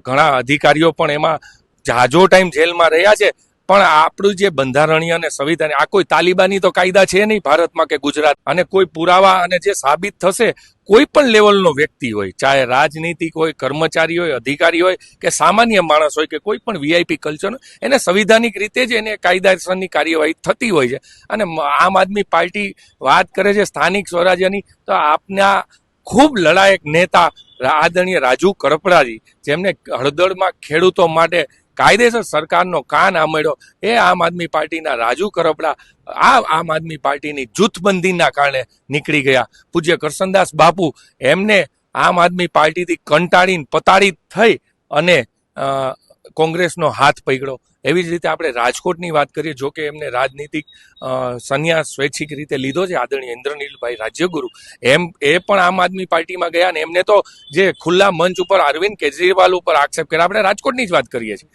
Speaker 2: ઘણા અધિકારીઓ પણ એમાં જાજો ટાઈમ જેલમાં રહ્યા છે. પણ આપણું જે બંધારણીય અને સંવિધાન, આ કોઈ તાલિબાની તો કાયદા છે નહીં ભારતમાં કે ગુજરાત. અને કોઈ પુરાવા અને જે સાબિત થશે, કોઈ પણ લેવલનો વ્યક્તિ હોય, ચાહે રાજનીતિક હોય, કર્મચારી હોય, અધિકારી હોય કે સામાન્ય માણસ હોય કે કોઈ પણ વીઆઈપી કલ્ચર, એને સંવિધાનિક રીતે જ એને કાયદાસરની કાર્યવાહી થતી હોય છે. અને આમ આદમી પાર્ટી વાત કરે છે સ્થાનિક સ્વરાજ્યની, તો આપના ખૂબ લડાયક નેતા આદરણીય રાજુ કરપડાજી, જેમને હળદળમાં ખેડૂતો માટે કાયદેસર સરકારનો કાન આંબળ્યો, એ આમ આદમી પાર્ટીના રાજુ કરપડા આ આમ આદમી પાર્ટીની જૂથબંધીના કારણે નીકળી ગયા. પૂજ્ય કરસનદાસ બાપુ એમને આમ આદમી પાર્ટીથી કંટાળીને પતાડિત થઈ અને કોંગ્રેસનો હાથ પકડ્યો. એવી જ રીતે આપણે રાજકોટની વાત કરીએ, જો કે એમને રાજનીતિક સંન્યાસ સ્વૈચ્છિક રીતે લીધો છે આદરણીય ઇન્દ્રનીલભાઈ રાજ્યગુરુ, એ પણ આમ આદમી પાર્ટીમાં ગયા. અને એમને તો જે ખુલ્લા મંચ ઉપર અરવિંદ કેજરીવાલ ઉપર આક્ષેપ કર્યા, આપણે રાજકોટની જ વાત કરીએ છીએ,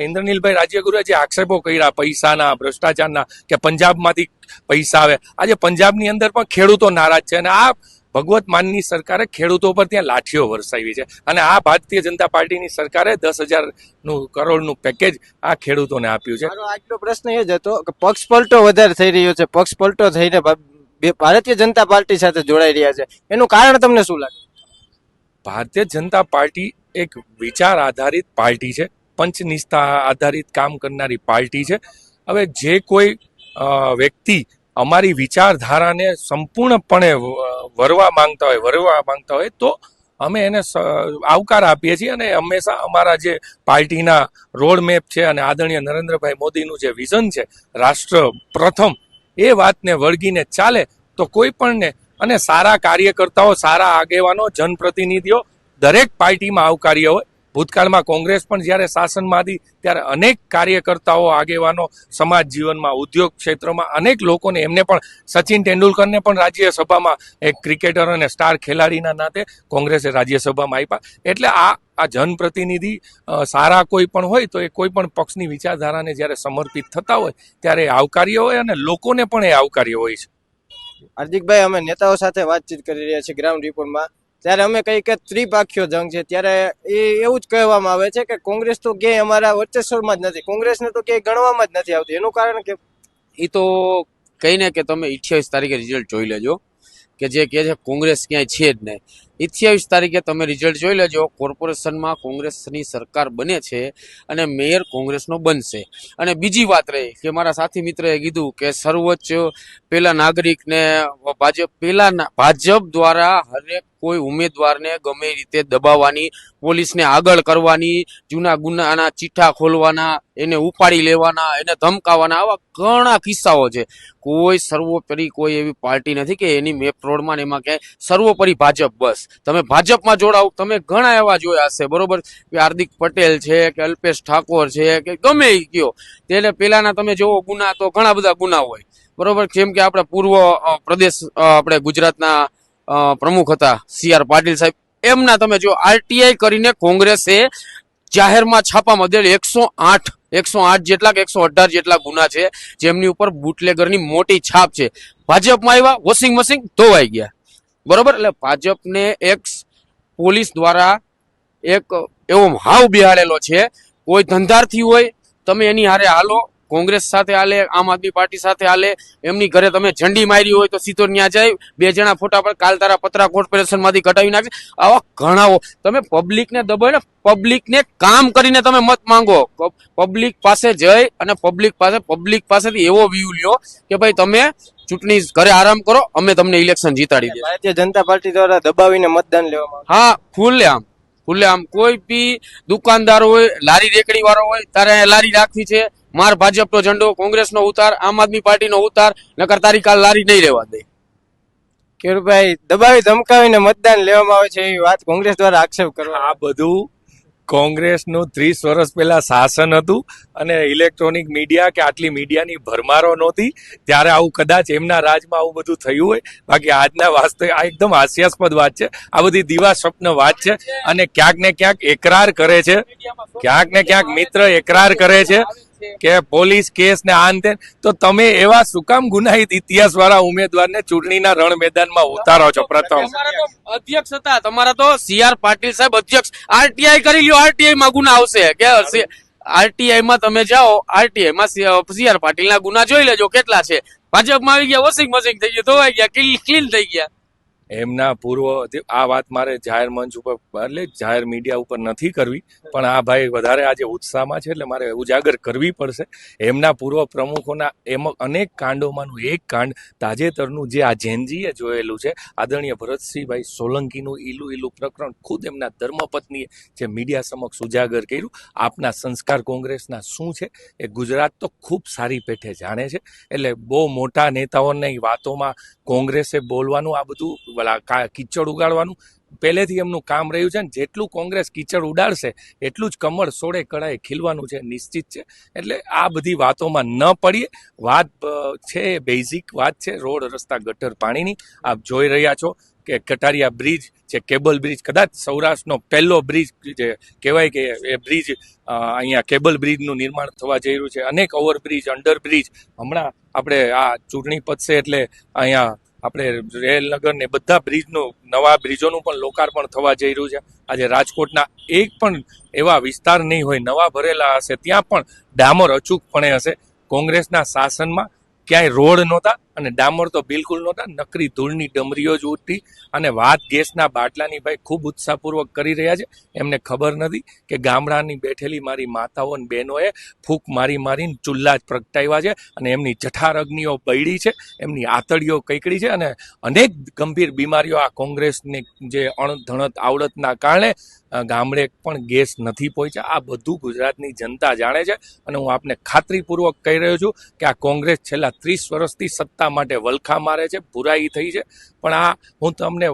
Speaker 2: ઇન્દ્રનીલભાઈ રાજ્યગુરુએ જે આક્ષેપો કર્યા પૈસાના, ભ્રષ્ટાચારના, કે પંજાબમાંથી પૈસા આવે, આજે પંજાબની અંદર પણ ખેડૂતો નારાજ છે. અને આ ભગવત માનની સરકારે ખેડૂતો પર ત્યાં લાઠીઓ વરસાવી છે. અને આ ભારતીય જનતા પાર્ટીની સરકારે 10,000 કરોડનું પેકેજ આ ખેડૂતોને આપ્યું છે.
Speaker 4: મારો આજનો પ્રશ્ન એ જ હતો કે પક્ષ પલટો વધારે થઈ રહ્યો છે, પક્ષ પલટો થઈને ભારતીય જનતા પાર્ટી સાથે જોડાઈ રહ્યા છે, એનું કારણ તમને શું લાગે?
Speaker 2: ભારતીય જનતા પાર્ટી એક વિચાર આધારિત પાર્ટી છે, પંચનિષ્ઠા આધારિત કામ કરનારી પાર્ટી છે. હવે જે કોઈ વ્યક્તિ અમારી વિચારધારાને સંપૂર્ણપણે વરવા માંગતા હોય તો અમે એને આવકાર આપીએ છીએ. અને હંમેશા અમારા જે પાર્ટીના રોડ મેપ છે અને આદરણીય નરેન્દ્રભાઈ મોદીનું જે વિઝન છે રાષ્ટ્ર પ્રથમ, એ વાતને વળગીને ચાલે તો કોઈ પણને, અને સારા કાર્યકર્તાઓ, સારા આગેવાનો, જનપ્રતિનિધિઓ દરેક પાર્ટીમાં આવકાર્ય હોય. ભૂતકાળમાં કોંગ્રેસ પણ જ્યારે શાસનમાં હતી ત્યારે અનેક કાર્યકર્તાઓ, આગેવાનો, સમાજ જીવનમાં, ઉદ્યોગ ક્ષેત્રમાં અનેક લોકોને, એમને પણ સચિન તેંડુલકરને પણ રાજ્યસભામાં એક ક્રિકેટર અને સ્ટાર ખેલાડીના નાતે કોંગ્રેસે રાજ્યસભામાં આપ્યા. એટલે આ જનપ્રતિનિધિ સારા કોઈ પણ હોય તો એ કોઈ પણ પક્ષની વિચારધારાને જ્યારે સમર્પિત થતા હોય ત્યારે આવકાર્ય હોય, અને લોકોને પણ એ આવકાર્ય હોય છે.
Speaker 4: હાર્દિકભાઈ, અમે નેતાઓ સાથે વાતચીત કરી રહ્યા છીએ ગ્રાઉન્ડ રિપોર્ટમાં. ત્યારે અમે કહીએ કે ત્રિપાખ્યો જંગ છે. ત્યારે એ એવું જ કહેવામાં આવે છે કે કોંગ્રેસ તો ક્યાંય અમારા વર્ચસ્વમાં જ નથી, કોંગ્રેસને તો ક્યાંય ગણવામાં જ નથી આવતી. એનું કારણ કે
Speaker 1: એ તો કહીને કે તમે 28 તારીખે રિઝલ્ટ જોઈ લેજો, કે જે કહે છે કોંગ્રેસ ક્યાંય છે જ નહીં. 28 તારીખે તમે રિઝલ્ટ જોઈ લેજો. કોર્પોરેશનમાં કોંગ્રેસની સરકાર બને છે અને મેયર કોંગ્રેસનો બનશે. અને બીજી વાત રહી કે મારા સાથી મિત્રએ કીધું કે સર્વોચ્ચ પેલા નાગરિકને ભાજપ દ્વારા હરેક કોઈ ઉમેદવારને ગમે રીતે દબાવવાની, પોલીસને આગળ કરવાની, જૂના ગુનાના ચીઠા ખોલવાના, એને ઉપાડી લેવાના, એને ધમકાવવાના, આવા ઘણા કિસ્સાઓ છે. કોઈ સર્વોપરી કોઈ એવી પાર્ટી નથી કે એની મેપ રોડમાં ને એમાં ક્યાંય સર્વોપરી ભાજપ. બસ તમે ભાજપમાં જોડાવ. તમે ઘણા એવા જોયા હશે, બરોબર, કે હાર્દિક પટેલ છે કે અલ્પેશ ઠાકોર છે કે ગમે એ કયો, તેને પેલાના તમે જોવો ગુના તો ઘણા બધા ગુના હોય, બરોબર. જેમ કે આપણે પૂર્વ પ્રદેશ આપણે ગુજરાતના પ્રમુખ હતા CR પાટીલ સાહેબ, એમના તમે જો RTI કરીને કોંગ્રેસે જાહેરમાં છાપામાં દેલ 108 જેટલા કે 118 જેટલા ગુના છે, જેમની ઉપર બુટલેગરની મોટી છાપ છે. ભાજપમાં આવ્યા, વોશિંગ મશીન ધોવાઈ ગયા, બરોબર. એટલે ભાજપને એક પોલીસ દ્વારા એક એવો હાવ બિહાડેલો છે. કોઈ ધંધાર્થી હોય તમે એની હારે હાલો, કોંગ્રેસ સાથે હાલે, આમ આદમી પાર્ટી સાથે હાલે, એમની ઘરે તમે ઝંડી મારી હોય તો સીધો ન્યા જાય, 2 જણા ફોટા પર કાલ તારા પતરા કોર્પોરેશન માંથી કટાવી નાખે. આવા ઘણાઓ તમે પબ્લિકને દબાય ને, પબ્લિકને કામ કરીને તમે મત માંગો. પબ્લિક પાસે જઈ અને પબ્લિક પાસેથી એવો વ્યૂ લ્યો કે ભાઈ તમે ચૂંટણી ઘરે આરામ કરો, અમે તમને ઇલેક્શન જીતાડી દઈએ.
Speaker 4: ભારતીય જનતા પાર્ટી દ્વારા દબાવીને મતદાન લેવામાં
Speaker 1: હા, ખુલ્લેઆમ કોઈ બી દુકાનદાર હોય, લારી રેકડી વાળો હોય, તારે લારી રાખવી છે, માર ભાજપનો ઝંડો, કોંગ્રેસનો ઉતાર, આમ આદમી પાર્ટીનો ઉતાર, નકર તારી કાલ લારી નહીં રહેવા દે.
Speaker 4: કેરુભાઈ, દબાવી ધમકાવીને મતદાન લેવામાં આવે છે એવી વાત કોંગ્રેસ દ્વારા આક્ષેપ કરવા.
Speaker 2: આ બધું કોંગ્રેસનું 30 વર્ષ પહેલા શાસન હતું અને ઇલેક્ટ્રોનિક મીડિયા કે આટલી મીડિયાની ભરમારો નહોતી ત્યારે આવું કદાચ એમના રાજમાં આવું બધું થયું હોય. બાકી આજના વાસ્તવિક આ એકદમ હાસ્યાસ્પદ વાત છે, આ બધી દિવા સ્વપ્ન વાત છે. અને ક્યાંક ને ક્યાંક એકરાર કરે છે, ક્યાંક ને ક્યાંક મિત્ર એકરાર કરે છે કે પોલીસ કેસ ને આન તે, તો તમે એવા શું કામ ગુનાહિત ઇતિહાસ વાળા ઉમેદવારને ચૂંટણીના રણ મેદાનમાં ઉતારો છો? પ્રથમ
Speaker 1: અધ્યક્ષ હતા તમારા તો CR પાટીલ સાહેબ અધ્યક્ષ. RTI કરી લ્યો, RTI માં ગુના આવશે કે RTI માં તમે જાઓ, RTI માં CR પાટીલ ના ગુના જોઈ લેજો કેટલા છે. ભાજપમાં આવી ગયા, વોશિંગ મશીન થઈ ગયું, ધોવાઈ ગયા, ક્લીન થઈ ગયા.
Speaker 2: એમના પૂર્વ આ વાત મારે જાહેર મંચ ઉપર એટલે જાહેર મીડિયા ઉપર નથી કરવી, પણ આ ભાઈ વધારે આજે ઉત્સાહમાં છે એટલે મારે ઉજાગર કરવી પડશે. એમના પૂર્વ પ્રમુખોના એમાં અનેક કાંડોમાંનું એક કાંડ તાજેતરનું જે આ જેનજીએ જોયેલું છે, આદરણીય ભરતસિંહભાઈ સોલંકીનું ઈલું પ્રકરણ ખુદ એમના ધર્મપત્નીએ જે મીડિયા સમક્ષ ઉજાગર કર્યું. આપના સંસ્કાર કોંગ્રેસના શું છે એ ગુજરાત તો ખૂબ સારી પેઠે જાણે છે. એટલે બહુ મોટા નેતાઓની વાતોમાં કોંગ્રેસે બોલવાનું, આ બધું કીચડ ઉગાડવાનું પહેલેથી એમનું કામ રહ્યું છે. ને જેટલું કોંગ્રેસ કીચડ ઉડાડશે એટલું જ કમળ સોળે કળાએ ખીલવાનું છે, નિશ્ચિત છે. એટલે આ બધી વાતોમાં ન પડીએ. વાત છે બેઝિક વાત છે રોડ રસ્તા ગટર પાણીની. આપ જોઈ રહ્યા છો કે કટારિયા બ્રિજ જે કેબલ બ્રિજ, કદાચ સૌરાષ્ટ્રનો પહેલો બ્રિજ જે કહેવાય કે એ બ્રિજ અહીંયા કેબલ બ્રિજનું નિર્માણ થવા જઈ રહ્યું છે. અનેક ઓવરબ્રિજ, અંડરબ્રિજ, હમણાં આપણે આ ચૂંટણી પતશે એટલે અહીંયા આપણે રેલનગર ને બધા બ્રિજનું, નવા બ્રિજોનું પણ લોકાર્પણ થવા જઈ રહ્યું છે. આજે રાજકોટના એક પણ એવા વિસ્તાર નહીં હોય નવા ભરેલા હશે ત્યાં પણ ડામર અચૂકપણે હશે. કોંગ્રેસના શાસનમાં ક્યાંય રોડ નહોતા અને ડામર તો બિલકુલ નહોતા, નકરી ધૂળની ડમરીઓ જ ઉઠતી. અને વાત ગેસના બાટલાની ભાઈ ખૂબ ઉત્સાહપૂર્વક કરી રહ્યા છે. એમને ખબર નથી કે ગામડાની બેઠેલી મારી માતાઓ અને બહેનોએ ફૂંક મારીને ચૂલ્લા જ પ્રગટાવ્યા છે અને એમની જઠાર અગ્નિઓ બળી છે, એમની આતડીઓ કઈકડી છે અને અનેક ગંભીર બીમારીઓ આ કોંગ્રેસની જે અણધણત આવડતના કારણે ગામડે પણ ગેસ નથી પહોંચ્યા. આ બધું ગુજરાતની જનતા જાણે છે અને હું આપને ખાતરીપૂર્વક કહી રહ્યો છું કે આ કોંગ્રેસ છેલ્લા 30 વર્ષથી સત્તા માટે વલખા મારે છે, બુરાઈ થઈ છે. પણ આ હું તમને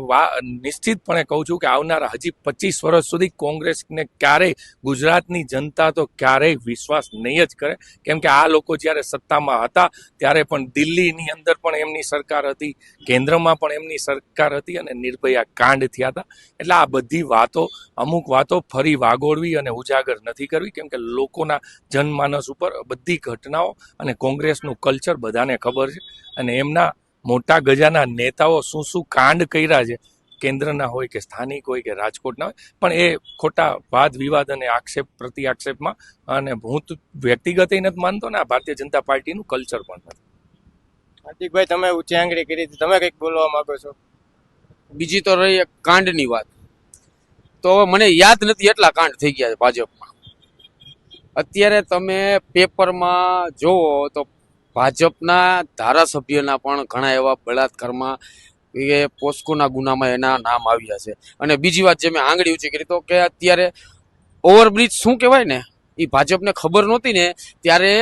Speaker 2: નિશ્ચિતપણે કહું છું કે આવનારા હજી 25 વર્ષ સુધી કોંગ્રેસને ક્યારેય ગુજરાતની જનતા તો ક્યારેય વિશ્વાસ નહીં જ કરે. કેમ કે આ લોકો જ્યારે સત્તામાં હતા ત્યારે પણ દિલ્હીની અંદર પણ એમની સરકાર હતી, કેન્દ્રમાં પણ એમની સરકાર હતી અને નિર્ભયા કાંડ થયા હતા. એટલે આ બધી વાતો, અમુક વાતો ફરી વાગોળવી અને ઉજાગર નથી કરવી, કેમ કે લોકોના જનમાનસ ઉપર બધી ઘટનાઓ અને કોંગ્રેસનું કલ્ચર બધાને ખબર છે. અને એમના મોટા ગજાના નેતાઓ શું કાંડ કર્યા છે કેન્દ્રના હોય કે સ્થાનિક હોય કે રાજકોટના હોય, પણ એ ખોટા વાદ વિવાદ અને આક્ષેપ પ્રતિ આક્ષેપમાં, અને હું તો વ્યક્તિગત નથી માનતો ને આ ભારતીય જનતા પાર્ટીનું કલ્ચર પણ નથી.
Speaker 4: હાર્દિકભાઈ, તમે ઊંચી આંગળી કરી હતી, તમે કંઈક બોલવા માંગો છો?
Speaker 1: બીજી તો રહી એક કાંડની વાત, તો હવે મને યાદ નથી એટલા કાંડ થઈ ગયા છે ભાજપમાં. અત્યારે તમે પેપરમાં જોવો તો ભાજપના ધારાસભ્યના પણ ઘણા એવા બળાત્કારમાં એ પોસ્કોના ગુનામાં એના નામ આવ્યા છે. અને બીજી વાત જે મેં આંગળી ઊંચી કરી તો કે અત્યારે ઓવરબ્રિજ શું કહેવાય ને, એ ભાજપને ખબર નહોતી ને ત્યારે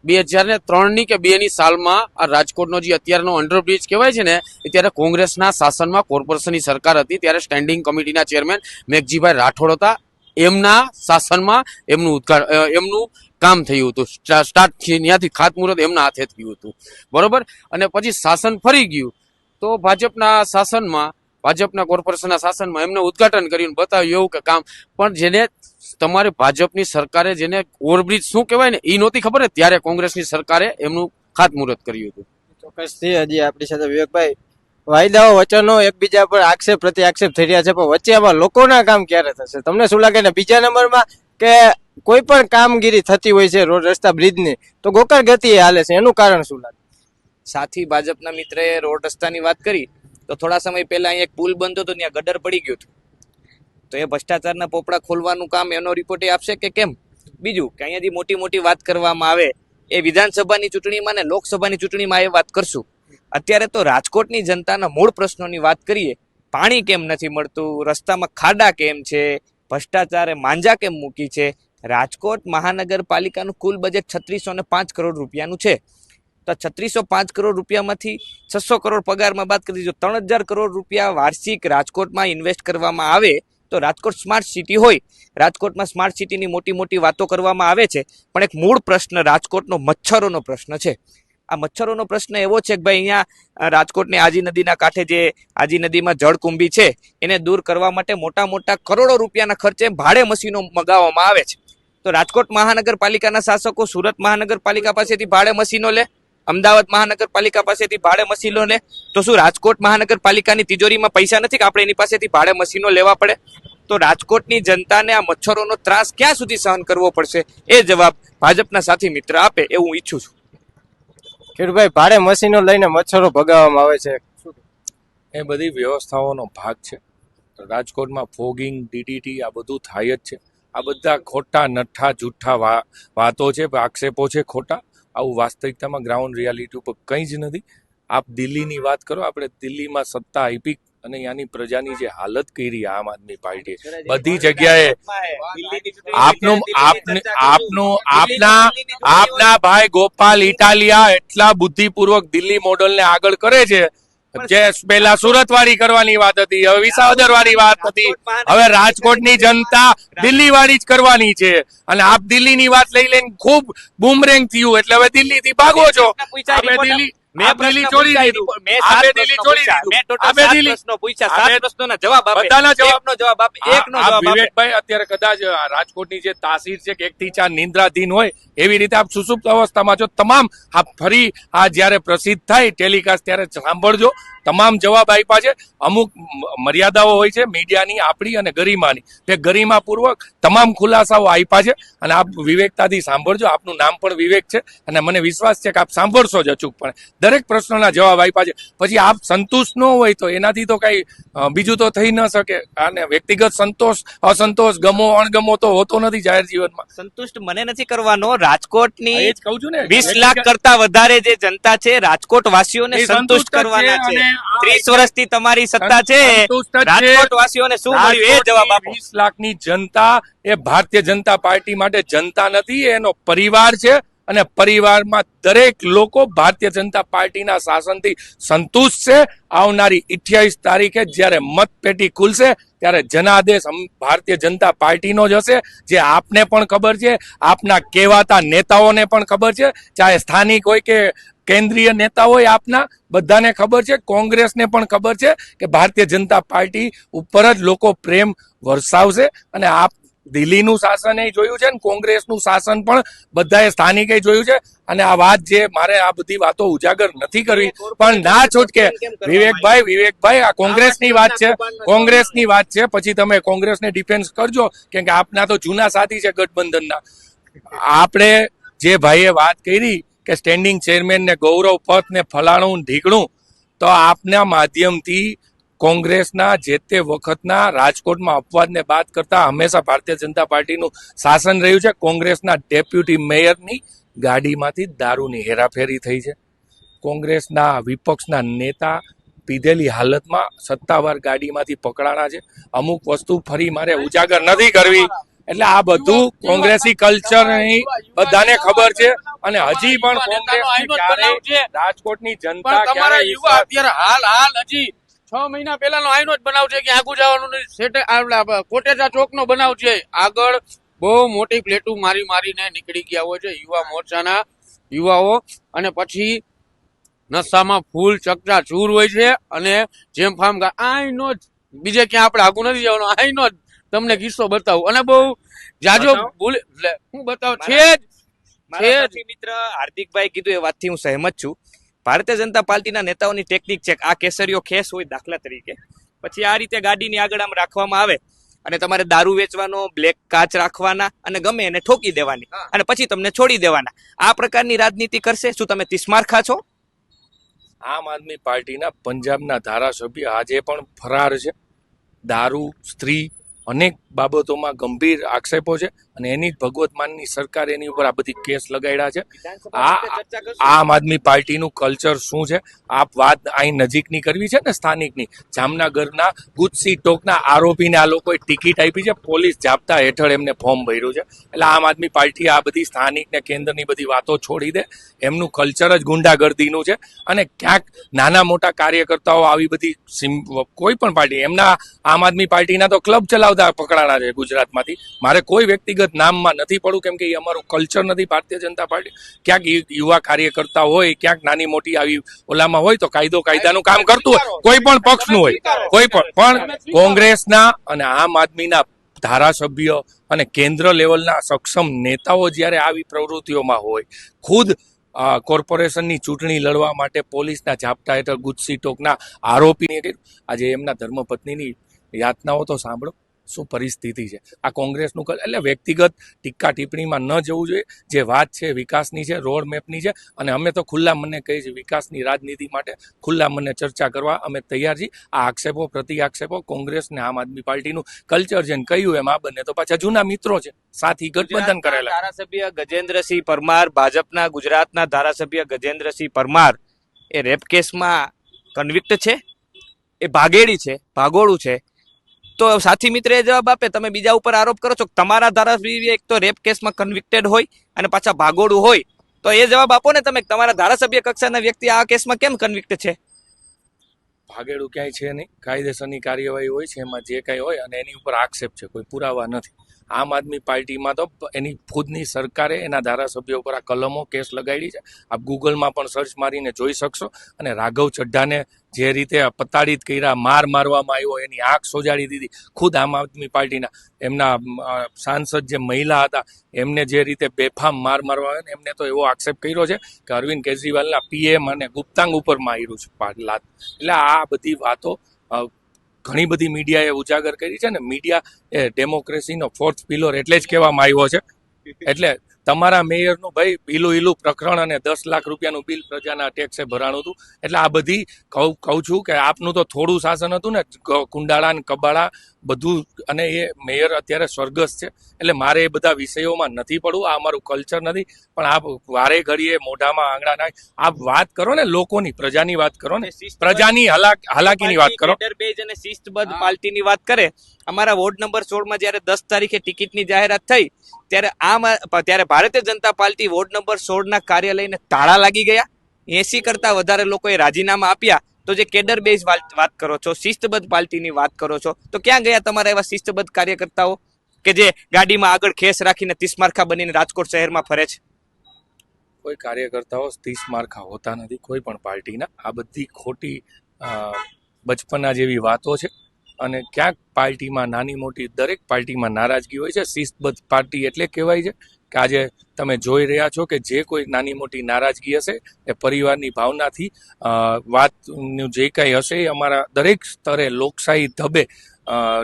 Speaker 1: 2003ની કે 2ની સાલમાં આ રાજકોટનો જે અત્યારનો અંડરબ્રિજ કહેવાય છે ને, એ ત્યારે કોંગ્રેસના શાસનમાં કોર્પોરેશનની સરકાર હતી, ત્યારે સ્ટેન્ડિંગ કમિટીના ચેરમેન મેઘજીભાઈ રાઠોડ હતા. એમના શાસનમાં એમનું કામ થયું હતું, સ્ટાર્ટ ત્યાંથી ખાતમુહૂર્ત એમના હાથે થયું હતું, બરોબર. અને પછી શાસન ફરી ગયું તો ભાજપના શાસનમાં, ભાજપના કોર્પોરેશનના શાસનમાં એમને ઉદ્ઘાટન કર્યું, બતાવ્યું એવું કે કામ. પણ જેને તમારે ભાજપની સરકારે જેને ઓવરબ્રિજ શું કહેવાય ને એ નહોતી ખબર ને, ત્યારે કોંગ્રેસની સરકારે એમનું ખાતમુહૂર્ત કર્યું હતું.
Speaker 4: ચોક્કસથી હજી આપણી સાથે વિવેકભાઈ, વાયદાઓ વચનો એકબીજા પર આક્ષેપ પ્રતિ આક્ષેપ થઈ રહ્યા છે, પણ વચ્ચે આમાં લોકોના કામ ક્યારે થશે? તમને શું લાગે? ને બીજા નંબરમાં કે કોઈ પણ કામગીરી થતી હોય છે રોડ રસ્તા બ્રિજની, તો ગોકળ ગતિએ હાલે છે, એનું કારણ શું લાગે?
Speaker 3: સાથી ભાજપના મિત્રએ રોડ રસ્તાની વાત કરી તો થોડા સમય પહેલા અહીંયા એક પુલ બનતો હતો, ત્યાં ગટર પડી ગયું હતું. તો એ ભ્રષ્ટાચારના પોપડા ખોલવાનું કામ એનો રિપોર્ટ એ આપશે કે કેમ? બીજું કે અહીંયાથી મોટી મોટી વાત કરવામાં આવે એ વિધાનસભાની ચૂંટણીમાં ને લોકસભાની ચૂંટણીમાં એ વાત કરશું. અત્યારે તો રાજકોટની જનતાના મૂળ પ્રશ્નોની વાત કરીએ. પાણી કેમ નથી મળતું, રસ્તામાં ખાડા કેમ છે, ભ્રષ્ટાચારે માંજા કેમ મૂકી છે. રાજકોટ મહાનગરપાલિકાનું કુલ બજેટ 3605 કરોડ રૂપિયાનું છે. તો 3605 કરોડ રૂપિયામાંથી 600 કરોડ પગારમાં બાદ કરી દીધો, 3000 કરોડ રૂપિયા વાર્ષિક રાજકોટમાં ઇન્વેસ્ટ કરવામાં આવે તો રાજકોટ સ્માર્ટ સિટી હોય. રાજકોટમાં સ્માર્ટ સિટીની મોટી મોટી વાતો કરવામાં આવે છે, પણ એક મૂળ પ્રશ્ન રાજકોટનો મચ્છરોનો પ્રશ્ન છે. આ મચ્છરોનો પ્રશ્ન એવો છે કે ભાઈ અહીંયા રાજકોટની આજી નદીના કાંઠે જે આજી નદીમાં જળકુંભી છે એને દૂર કરવા માટે મોટા મોટા કરોડો રૂપિયાના ખર્ચે ભાડે મશીનો મગાવવામાં આવે છે. તો રાજકોટ મહાનગરપાલિકાના શાસકો સુરત મહાનગરપાલિકા પાસેથી ભાડે મશીનો લે, અમદાવાદ મહાનગરપાલિકા પાસેથી ભાડે મશીનો લે, તો શું રાજકોટ મહાનગરપાલિકાની તિજોરીમાં પૈસા નથી કે આપણે એની પાસેથી ભાડે મશીનો લેવા પડે? તો રાજકોટની જનતાને આ મચ્છરોનો ત્રાસ ક્યાં સુધી સહન કરવો પડશે, એ જવાબ ભાજપના સાથી મિત્ર આપે એવું ઈચ્છું છું.
Speaker 4: ખેડૂભાઈ, ભાડે મશીનો લઈને મચ્છરો ભગાવવામાં આવે છે,
Speaker 2: એ બધી વ્યવસ્થાઓનો ભાગ છે. રાજકોટમાં ફોગિંગ, ડીડીટી આ બધું થાય જ છે. આ બધા ખોટા નઠ્ઠા જૂઠ્ઠા વાતો છે, આક્ષેપો છે ખોટા. આવું વાસ્તવિકતામાં ગ્રાઉન્ડ રિયાલિટી ઉપર કંઈ જ નથી. આપ દિલ્હીની વાત કરો, આપણે દિલ્હીમાં સત્તા આપી અને ત્યાંની પ્રજાની જે હાલત કરી આમ આદમી પાર્ટી બધી જગ્યાએ આપના ભાઈ ગોપાલ ઇટાલિયા એટલા બુદ્ધિપૂર્વક દિલ્હી મોડલને આગળ કરે છે. જે પહેલા સુરત વાળી કરવાની વાત હતી, હવે વિસાવદર વાળી વાત હતી, હવે રાજકોટની જનતા દિલ્હી વાળી જ કરવાની છે. અને આપ દિલ્હીની વાત લઈ લઈને ખૂબ બૂમરેંગ થયું, એટલે હવે દિલ્હી થી ભાગો છો. દિલ્હી છોડી દીધું, વિવેકભાઈ. અત્યારે કદાચ રાજકોટની જે તાસીર છે કે 1 થી 4 નિંદ્રાધીન હોય એવી રીતે આપ સુસુપ્ત અવસ્થામાં છો. તમામ આ ફરી આ જયારે પ્રસિદ્ધ થાય ટેલિકાસ્ટ ત્યારે સાંભળજો. તમામ જવાબ આપ્યા છે. અમુક મર્યાદાઓ હોય છે મીડિયાની, આપણી અને ગરિમાની. તે ગરિમાપૂર્વક તમામ ખુલાસાઓ આપ્યા છે અને આપ વિવેકતાથી સાંભળજો. આપનું નામ પણ વિવેક છે અને મને વિશ્વાસ છે કે આપ સાંભળશો જ અચૂકપણે. દરેક પ્રશ્નોના જવાબ આપ્યા છે. પછી આપ સંતુષ્ટ ન હોય તો એનાથી તો કઈ બીજું તો થઈ ન શકે. અને વ્યક્તિગત સંતોષ અસંતોષ ગમો અણગમો તો હોતો નથી જાહેર જીવનમાં.
Speaker 3: સંતુષ્ટ મને નથી કરવાનો. રાજકોટની
Speaker 2: એ જ કહું છું ને,
Speaker 3: 20 લાખ કરતા વધારે જે જનતા છે રાજકોટ વાસીઓને સંતુષ્ટ કરવાના છે. 30 વર્ષથી તમારી સત્તા છે, રાજકોટ વાસીઓને શું મળ્યું એ જવાબ આપો.
Speaker 2: 20 લાખની જનતા એ ભારતીય જનતા પાર્ટી માટે જનતા નથી, એનો પરિવાર છે. અને પરિવારમાં દરેક લોકો ભારતીય જનતા પાર્ટીના શાસનથી સંતુષ્ટ છે. આવનારી 28 તારીખે જ્યારે મતપેટી ખુલશે ત્યારે જનાદેશ ભારતીય જનતા પાર્ટીનો જ હશે. જે આપને પણ ખબર છે, આપના કહેવાતા નેતાઓને પણ ખબર છે, ચાહે સ્થાનિક હોય કે કેન્દ્રીય નેતા હોય, આપના બધાને ખબર છે. કોંગ્રેસને પણ ખબર છે કે ભારતીય જનતા પાર્ટી ઉપર જ લોકો પ્રેમ વરસાવશે અને આપ દિલ્હીનું શાસન એ જોયું છે ને કોંગ્રેસનું શાસન પણ બધાએ સ્થાનિકે જોયું છે. અને આ વાત જે મારે આ બધી વાતો ઉજાગર નથી કરવી, પણ ના છૂટકે વિવેકભાઈ આ કોંગ્રેસની વાત છે, કોંગ્રેસની વાત છે. પછી તમે કોંગ્રેસને ડિફેન્સ કરજો, કેમ કે આપના તો જૂના સાથી છે ગઠબંધનના. આપણે જે ભાઈએ વાત કરી કે સ્ટેન્ડિંગ ચેરમેન ને ગૌરવ પથ ને ફલાણું ઢીકણું, તો આપના માધ્યમથી કોંગ્રેસના જે તે વખતના રાજકોટમાં અપવાદને બાદ કરતા હંમેશા ભારતીય જનતા પાર્ટીનું શાસન રહ્યું છે. કોંગ્રેસના ડેપ્યુટી મેયરની ગાડીમાંથી દારૂની હેરાફેરી થઈ છે. કોંગ્રેસના વિપક્ષના નેતા પીધેલી હાલતમાં સત્તાવાર ગાડીમાંથી પકડાણા છે. અમુક વસ્તુ ફરી મારે ઉજાગર નથી કરવી. એટલે આ બધું કોંગ્રેસી કલ્ચરની બધાને ખબર છે. અને હજી પણ રાજકોટની જનતા
Speaker 1: તમારા યુવા અત્યારે હાલ હજી 6 મહિના પહેલાનો આઈનો જ બનાવ છે કે આગુ જવાનું કોટેજા ચોકનો બનાવ છે. આગળ બહુ મોટી પ્લેટું મારીને નીકળી ગયા હોય છે યુવા મોરચાના યુવાઓ, અને પછી નશામાં ફૂલ ચકચા ચૂર હોય છે. અને જેમ ફામ આઈનો જ, બીજે ક્યાં આપણે આગુ નથી જવાનું, આઈનો જ તમને કિસ્સો બતાવું. અને બહુ જાજો હું બતાવું છે જ.
Speaker 3: મિત્ર હાર્દિકભાઈ કીધું એ વાતથી હું સહેમત છું. ભારતીય જનતા પાર્ટીના નેતાઓની ટેકનિક છે આ કેસરીઓ ખેસ હોય દાખલા તરીકે, પછી આ રીતે ગાડીની આગળ આમ રાખવામાં આવે અને તમારે દારૂ વેચવાનો, બ્લેક કાચ રાખવાના અને ગમે એને ઠોકી દેવાની અને પછી તમને છોડી દેવાના. આ પ્રકારની રાજનીતિ કરશે. શું તમે તિસ્મારખા છો?
Speaker 2: આમ આદમી પાર્ટીના પંજાબના ધારાસભ્ય આજે પણ ફરાર છે. દારૂ, સ્ત્રી, અનેક બાબતોમાં ગંભીર આક્ષેપો છે અને એની જ ભગવત માનની સરકાર એની ઉપર આ બધી કેસ લગાડ્યા છે. આમ આદમી પાર્ટીનું કલ્ચર શું છે? આપ વાત અહીં નજીકની કરવી છે ને, સ્થાનિકની. જામનગરના ગુજસી ટોકના આરોપીને આ લોકોએ ટિકિટ આપી છે, પોલીસ જાપ્તા હેઠળ એમને ફોર્મ ભર્યું છે. એટલે આમ આદમી પાર્ટી આ બધી સ્થાનિક ને કેન્દ્રની બધી વાતો છોડી દે. એમનું કલ્ચર જ ગુંડાગર્દીનું છે. અને ક્યાંક નાના મોટા કાર્યકર્તાઓ આવી બધી કોઈ પણ પાર્ટી, એમના આમ આદમી પાર્ટીના તો ક્લબ ચલાવતા પકડાણા છે ગુજરાતમાંથી. મારે કોઈ વ્યક્તિગત નામમાં નથી પડવું, કેમ કે એ અમારું કલ્ચર નથી. ભારતીય જનતા પાર્ટી ક્યાંક યુવા કાર્યકર્તા હોય, ક્યાંક નાની મોટી આવી ઓલામાં હોય તો કાયદાનું કામ કરતું હોય, કોઈ પણ પક્ષનું હોય, કોઈ પણ કોંગ્રેસના અને આમ આદમીના ધારાસભ્ય અને કેન્દ્ર લેવલના સક્ષમ નેતાઓ જ્યારે આવી પ્રવૃત્તિઓમાં હોય, ખુદ કોર્પોરેશનની ચૂંટણી લડવા માટે પોલીસના ઝાપટા હેઠળ ગુજસી ટોકના આરોપીને આજે એમના ધર્મપત્નીની યાતનાઓ તો સાંભળો, શું પરિસ્થિતિ છે. આ કોંગ્રેસનું એટલે વ્યક્તિગત ટીકા ટિપ્પણીમાં ન જવું જોઈએ. જે વાત છે વિકાસની છે, રોડ મેપની છે, અને અમે તો ખુલ્લા મને કહીએ છીએ વિકાસની રાજનીતિ માટે ખુલ્લા મને ચર્ચા કરવા અમે તૈયાર છીએ. આ આક્ષેપો પ્રતિ આક્ષેપો કોંગ્રેસ ને આમ આદમી પાર્ટીનું કલ્ચર છે ને કહ્યું એમ આ બંને તો પાછા જૂના મિત્રો છે, સાથી ગઠબંધન કરેલા.
Speaker 3: ધારાસભ્ય ગજેન્દ્રસિંહ પરમાર, ભાજપના ગુજરાતના ધારાસભ્ય ગજેન્દ્રસિંહ પરમાર એ રેપ કેસમાં કન્વિક્ટ છે, એ ભાગેડી છે, ભાગોળું છે. તો સાથી મિત્રએ જવાબ આપે, તમે બીજા ઉપર આરોપ કરો છો તમારા ધારાસભ્ય એક તો રેપ કેસમાં કન્વિક્ટેડ હોય અને પાછા ભાગોળું હોય, તો એ જવાબ આપો ને તમે. તમારા ધારાસભ્ય કક્ષાના વ્યક્તિ આ કેસમાં કેમ કન્વિક્ટ છે?
Speaker 2: ભાગેડું ક્યાંય છે નહીં, કાયદેસરની કાર્યવાહી હોય છે, એમાં જે કાંઈ હોય અને એની ઉપર આક્ષેપ છે, કોઈ પુરાવા નથી. આમ આદમી પાર્ટીમાં તો એની ખુદની સરકારે એના ધારાસભ્યો ઉપર આ કલમો કેસ લગાડી છે. આપ ગૂગલમાં પણ સર્ચ મારીને જોઈ શકશો. અને રાઘવ ચઢ્ઢાને જે રીતે પતાડિત કર્યા, મારવામાં આવ્યો, એની આંખ સોજાડી દીધી. ખુદ આમ આદમી પાર્ટીના એમના સાંસદ જે મહિલા હતા એમને જે રીતે બેફામ મારવામાં આવ્યો, એમને તો એવો આક્ષેપ કર્યો છે કે અરવિંદ કેજરીવાલના પીએમ અને ગુપ્તાંગ ઉપર માર્યું છે લાત. એટલે આ બધી વાતો ઘણી બધી મીડિયાએ ઉજાગર કરી છે ને. મીડિયા એ ડેમોક્રેસીનો ફોર્થ પિલર એટલે જ કહેવામાં આવ્યો છે. એટલે તમારા મેયરનું ભાઈ ઈલું પ્રકરણ અને 10 લાખ રૂપિયાનું બિલ પ્રજાના ટેક્સે ભરાણું હતું. એટલે આ બધી કહું છું કે આપનું તો થોડું શાસન હતું ને, કુંડાળા ને કબાળા બધું. અને એ મેયર અત્યારે સ્વર્ગસ્થ છે. એટલે મારે એ બધા વિષયોમાં નથી પડવું. આ અમારું કલ્ચર નથી. પણ આપ વારે ઘડીએ મોઢામાં આંગળા નાખ, આપ વાત કરો ને લોકોની, પ્રજાની વાત કરો ને, પ્રજાની હાલાકીની વાત કરો.
Speaker 3: અને શિસ્તબદ્ધ પાર્ટીની વાત કરે. અમારા વોર્ડ નંબર 16માં જ્યારે 10 તારીખે ટિકિટની જાહેરાત થઈ ત્યારે Bharatiya Janata party ward number 16ના કાર્યાલયને તાળા લાગી ગયા. 80 કરતા વધારે લોકોએ રાજીનામા આપ્યા. તો જે કેડર બેઝ વાત કરો છો, શિસ્તબદ્ધ પાર્ટીની વાત કરો છો, તો ક્યાં ગયા તમારા એવા શિસ્તબદ્ધ કાર્યકર્તાઓ કે જે ગાડીમાં આગળ ખેસ રાખીને તિસ્મારખા બનીને રાજકોટ શહેરમાં ફરે છે?
Speaker 2: કોઈ કાર્યકર્તાઓ તિસ્મારખા હોતા નથી કોઈ પણ પાર્ટીના. આ બધી ખોટી બચપના જેવી વાતો છે. અને ક્યાંક પાર્ટીમાં નાની મોટી દરેક પાર્ટીમાં નારાજગી હોય છે. શિસ્તબદ્ધ પાર્ટી એટલે કહેવાય છે કે આજે તમે જોઈ રહ્યા છો કે જે કોઈ નાની મોટી નારાજગી હશે એ પરિવારની ભાવનાથી વાતનું જે કાંઈ હશે એ અમારા દરેક સ્તરે લોકશાહી ઢબે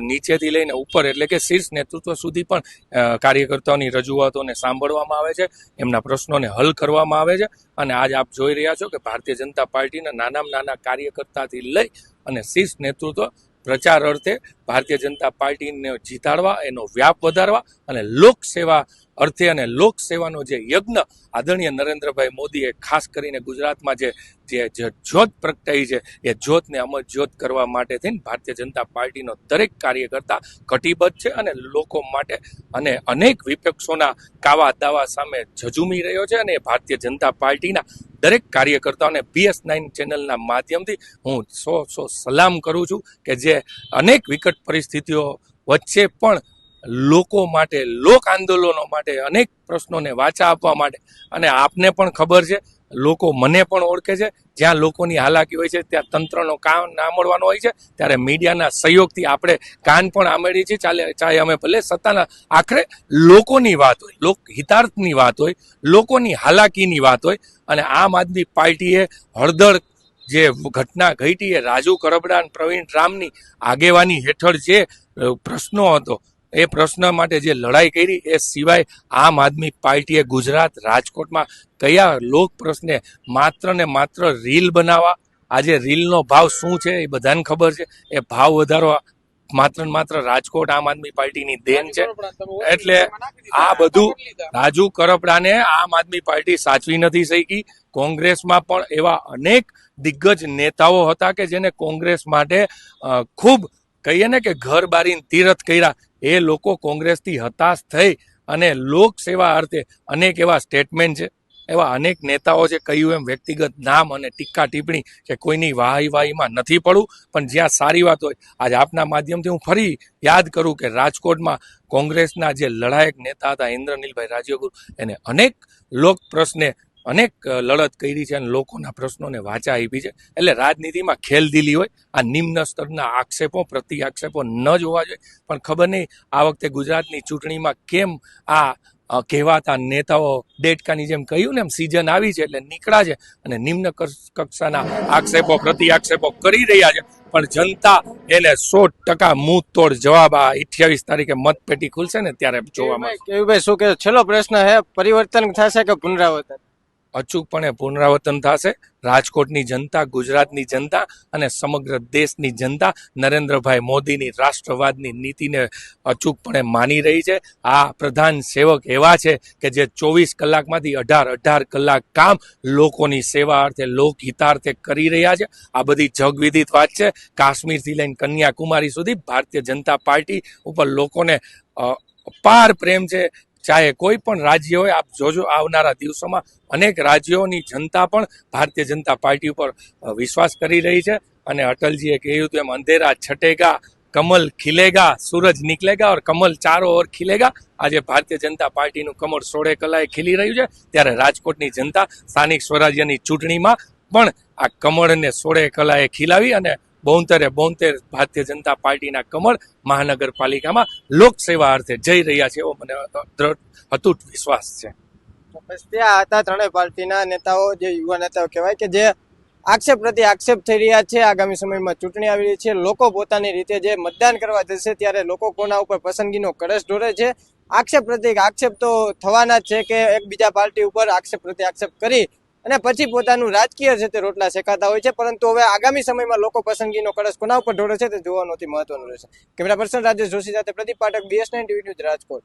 Speaker 2: નીચેથી લઈને ઉપર એટલે કે શીર્ષ નેતૃત્વ સુધી પણ કાર્યકર્તાઓની રજૂઆતોને સાંભળવામાં આવે છે, એમના પ્રશ્નોને હલ કરવામાં આવે છે. અને આજ આપ જોઈ રહ્યા છો કે ભારતીય જનતા પાર્ટીના નાનામાં નાના કાર્યકર્તાથી લઈ અને શીર્ષ નેતૃત્વ પ્રચાર અર્થે ભારતીય જનતા પાર્ટીને જીતાડવા, એનો વ્યાપ વધારવા અને લોકસેવા અર્થે અને લોકસેવાનો જે યજ્ઞ આદરણીય નરેન્દ્રભાઈ મોદીએ ખાસ કરીને ગુજરાતમાં જે જ્યોત પ્રગટાવી છે એ જ્યોતને અમર જ્યોત કરવા માટે થઈને ભારતીય જનતા પાર્ટીનો દરેક કાર્યકર્તા કટિબદ્ધ છે અને લોકો માટે અને અનેક વિપક્ષોના કાવા દાવા સામે ઝઝૂમી રહ્યો છે. અને ભારતીય જનતા પાર્ટીના દરેક કાર્યકર્તાઓને BS9 ચેનલના માધ્યમથી હું સો સલામ કરું છું કે જે અનેક વિકટ પરિસ્થિતિઓ વચ્ચે પણ લોકો માટે, લોક આંદોલનો માટે, અનેક પ્રશ્નોને વાચા આપવા માટે, અને આપને પણ ખબર છે, લોકો મને પણ ઓળખે છે, જ્યાં લોકોની હાલાકી હોય છે ત્યાં તંત્રનો કાન ના મળવાનો હોય છે ત્યારે મીડિયાના સહયોગથી આપણે કાન પણ આમેડીએ છીએ. ચાહે અમે ભલે સત્તાના આખરે લોકોની વાત હોય, લોક હિતાર્થની વાત હોય, લોકોની હાલાકીની વાત હોય, અને આમ આદમી પાર્ટીએ હળદર જે ઘટના ઘટી એ રાજુ કરબડા અને પ્રવીણ રામની આગેવાની હેઠળ જે પ્રશ્નો હતો એ પ્રશ્ન માટે જે લડાઈ કરી એ સિવાય આમ આદમી પાર્ટીએ ગુજરાત રાજકોટમાં કયા લોક પ્રશ્ને માત્ર ને માત્ર રીલ બનાવવા, આજે રીલનો ભાવ શું છે એ બધાને ખબર છે, એ ભાવ વધારવા માત્ર ને માત્ર રાજકોટ આમ આદમી પાર્ટીની દેન છે. એટલે આ બધું રાજુ કરપડાને આમ આદમી પાર્ટી સાચવી નથી શકી. કોંગ્રેસમાં પણ એવા અનેક દિગ્ગજ નેતાઓ હતા કે જેને કોંગ્રેસ માટે ખૂબ કહીએ ને કે ઘર બારીને તીરથ કર્યા. એ લોકો કોંગ્રેસથી હતાશ થઈ અને લોકસેવા અર્થે અનેક એવા સ્ટેટમેન્ટ છે, એવા અનેક નેતાઓ છે. કહ્યું એમ વ્યક્તિગત નામ અને ટીકા ટિપ્પણી કે કોઈની વાહીમાં નથી પડવું, પણ જ્યાં સારી વાત હોય, આજે આપના માધ્યમથી હું ફરી યાદ કરું કે રાજકોટમાં કોંગ્રેસના જે લડાયક નેતા હતા ઇન્દ્રનીલભાઈ રાજ્યગુરુ, એને અનેક લોક પ્રશ્ને અનેક લડત કરી છે અને લોકોના પ્રશ્નોને વાચા આપી છે. એટલે રાજનીતિમાં ખેલદિલી હોય, આ નિમ્ન સ્તરના આક્ષેપો, પ્રતિ આક્ષેપો ન જોવા જોઈએ. પણ ખબર નહીં આ વખતે ગુજરાતની ચૂંટણીમાં કેમ આ કહેવાતા નેતાઓ ડેટકાની જેમ કહ્યું ને એમ સિઝન આવી છે એટલે નીકળ્યા છે અને નિમ્ન કક્ષાના આક્ષેપો, પ્રતિ આક્ષેપો કરી રહ્યા છે. પણ જનતા એને 100% મુંહ તોડ જવાબ આ 28 તારીખે મતપેટી ખુલશે ને ત્યારે જોવા મળશે.
Speaker 4: કેયુભાઈ શું કે છેલ્લો પ્રશ્ન હે, પરિવર્તન થશે કે પુનરાવર્તન?
Speaker 2: અચૂકપણે પુનરાવર્તન થશે. રાજકોટની જનતા, ગુજરાતની જનતા અને સમગ્ર દેશની જનતા નરેન્દ્રભાઈ મોદીની રાષ્ટ્રવાદની નીતિને અચૂકપણે માની રહી છે. આ પ્રધાન સેવક એવા છે કે જે 24 કલાકમાંથી 18 કલાક કામ લોકોની સેવા અર્થે, લોકહિતાર્થે કરી રહ્યા છે. આ બધી જગવિદિત વાત છે. કાશ્મીરથી લઈને કન્યાકુમારી સુધી ભારતીય જનતા પાર્ટી ઉપર લોકોને અપાર પ્રેમ છે. ચાહે કોઈ પણ રાજ્ય હોય, આપ જોજો આવનારા દિવસોમાં અનેક રાજ્યોની જનતા પણ ભારતીય જનતા પાર્ટી ઉપર વિશ્વાસ કરી રહી છે. અને અટલજીએ કહ્યું હતું એમ અંધેરા છટેગા, કમલ ખिलेगा, सूरज निकलेगा और कमल चारों ओर खिलेगा. આજે ભારતીય જનતા પાર્ટીનું કમળ 16 કલાએ ખીલી રહ્યું છે ત્યારે રાજકોટની જનતા સ્થાનિક સ્વરાજ્યની ચૂંટણીમાં પણ આ કમળને 16 કલાએ ખીલાવી અને 72 ભારતીય જનતા પાર્ટીના કમળ મહાનગરપાલિકામાં લોકસેવા અર્થે જઈ રહ્યા છે એવો મને અતૂટ વિશ્વાસ છે.
Speaker 4: ત્યાં હતા ત્રણેય પાર્ટીના નેતાઓ, જે યુવા નેતાઓ કહેવાય કે જે આક્ષેપ પ્રતિ આક્ષેપ થઈ રહ્યા છે. આગામી સમયમાં ચૂંટણી આવી રહી છે, લોકો પોતાની રીતે જે મતદાન કરવા જશે ત્યારે લોકો કોના ઉપર પસંદગીનો કળશ ઢોળે છે. આક્ષેપ પ્રતિ આક્ષેપ તો થવાના જ છે કે એકબીજા પાર્ટી ઉપર આક્ષેપ પ્રતિ આક્ષેપ કરી અને પછી પોતાનું રાજકીય છે તે રોટલા શેકાતા હોય છે. પરંતુ હવે આગામી સમયમાં લોકો પસંદગીનો કળશ કોના ઉપર ઢોળે છે તે જોવાનું મહત્વનું રહેશે. કેમેરા પર્સન રાજેશ જોશી સાથે Pradeep Pathak, BS9 TV news, Rajkot.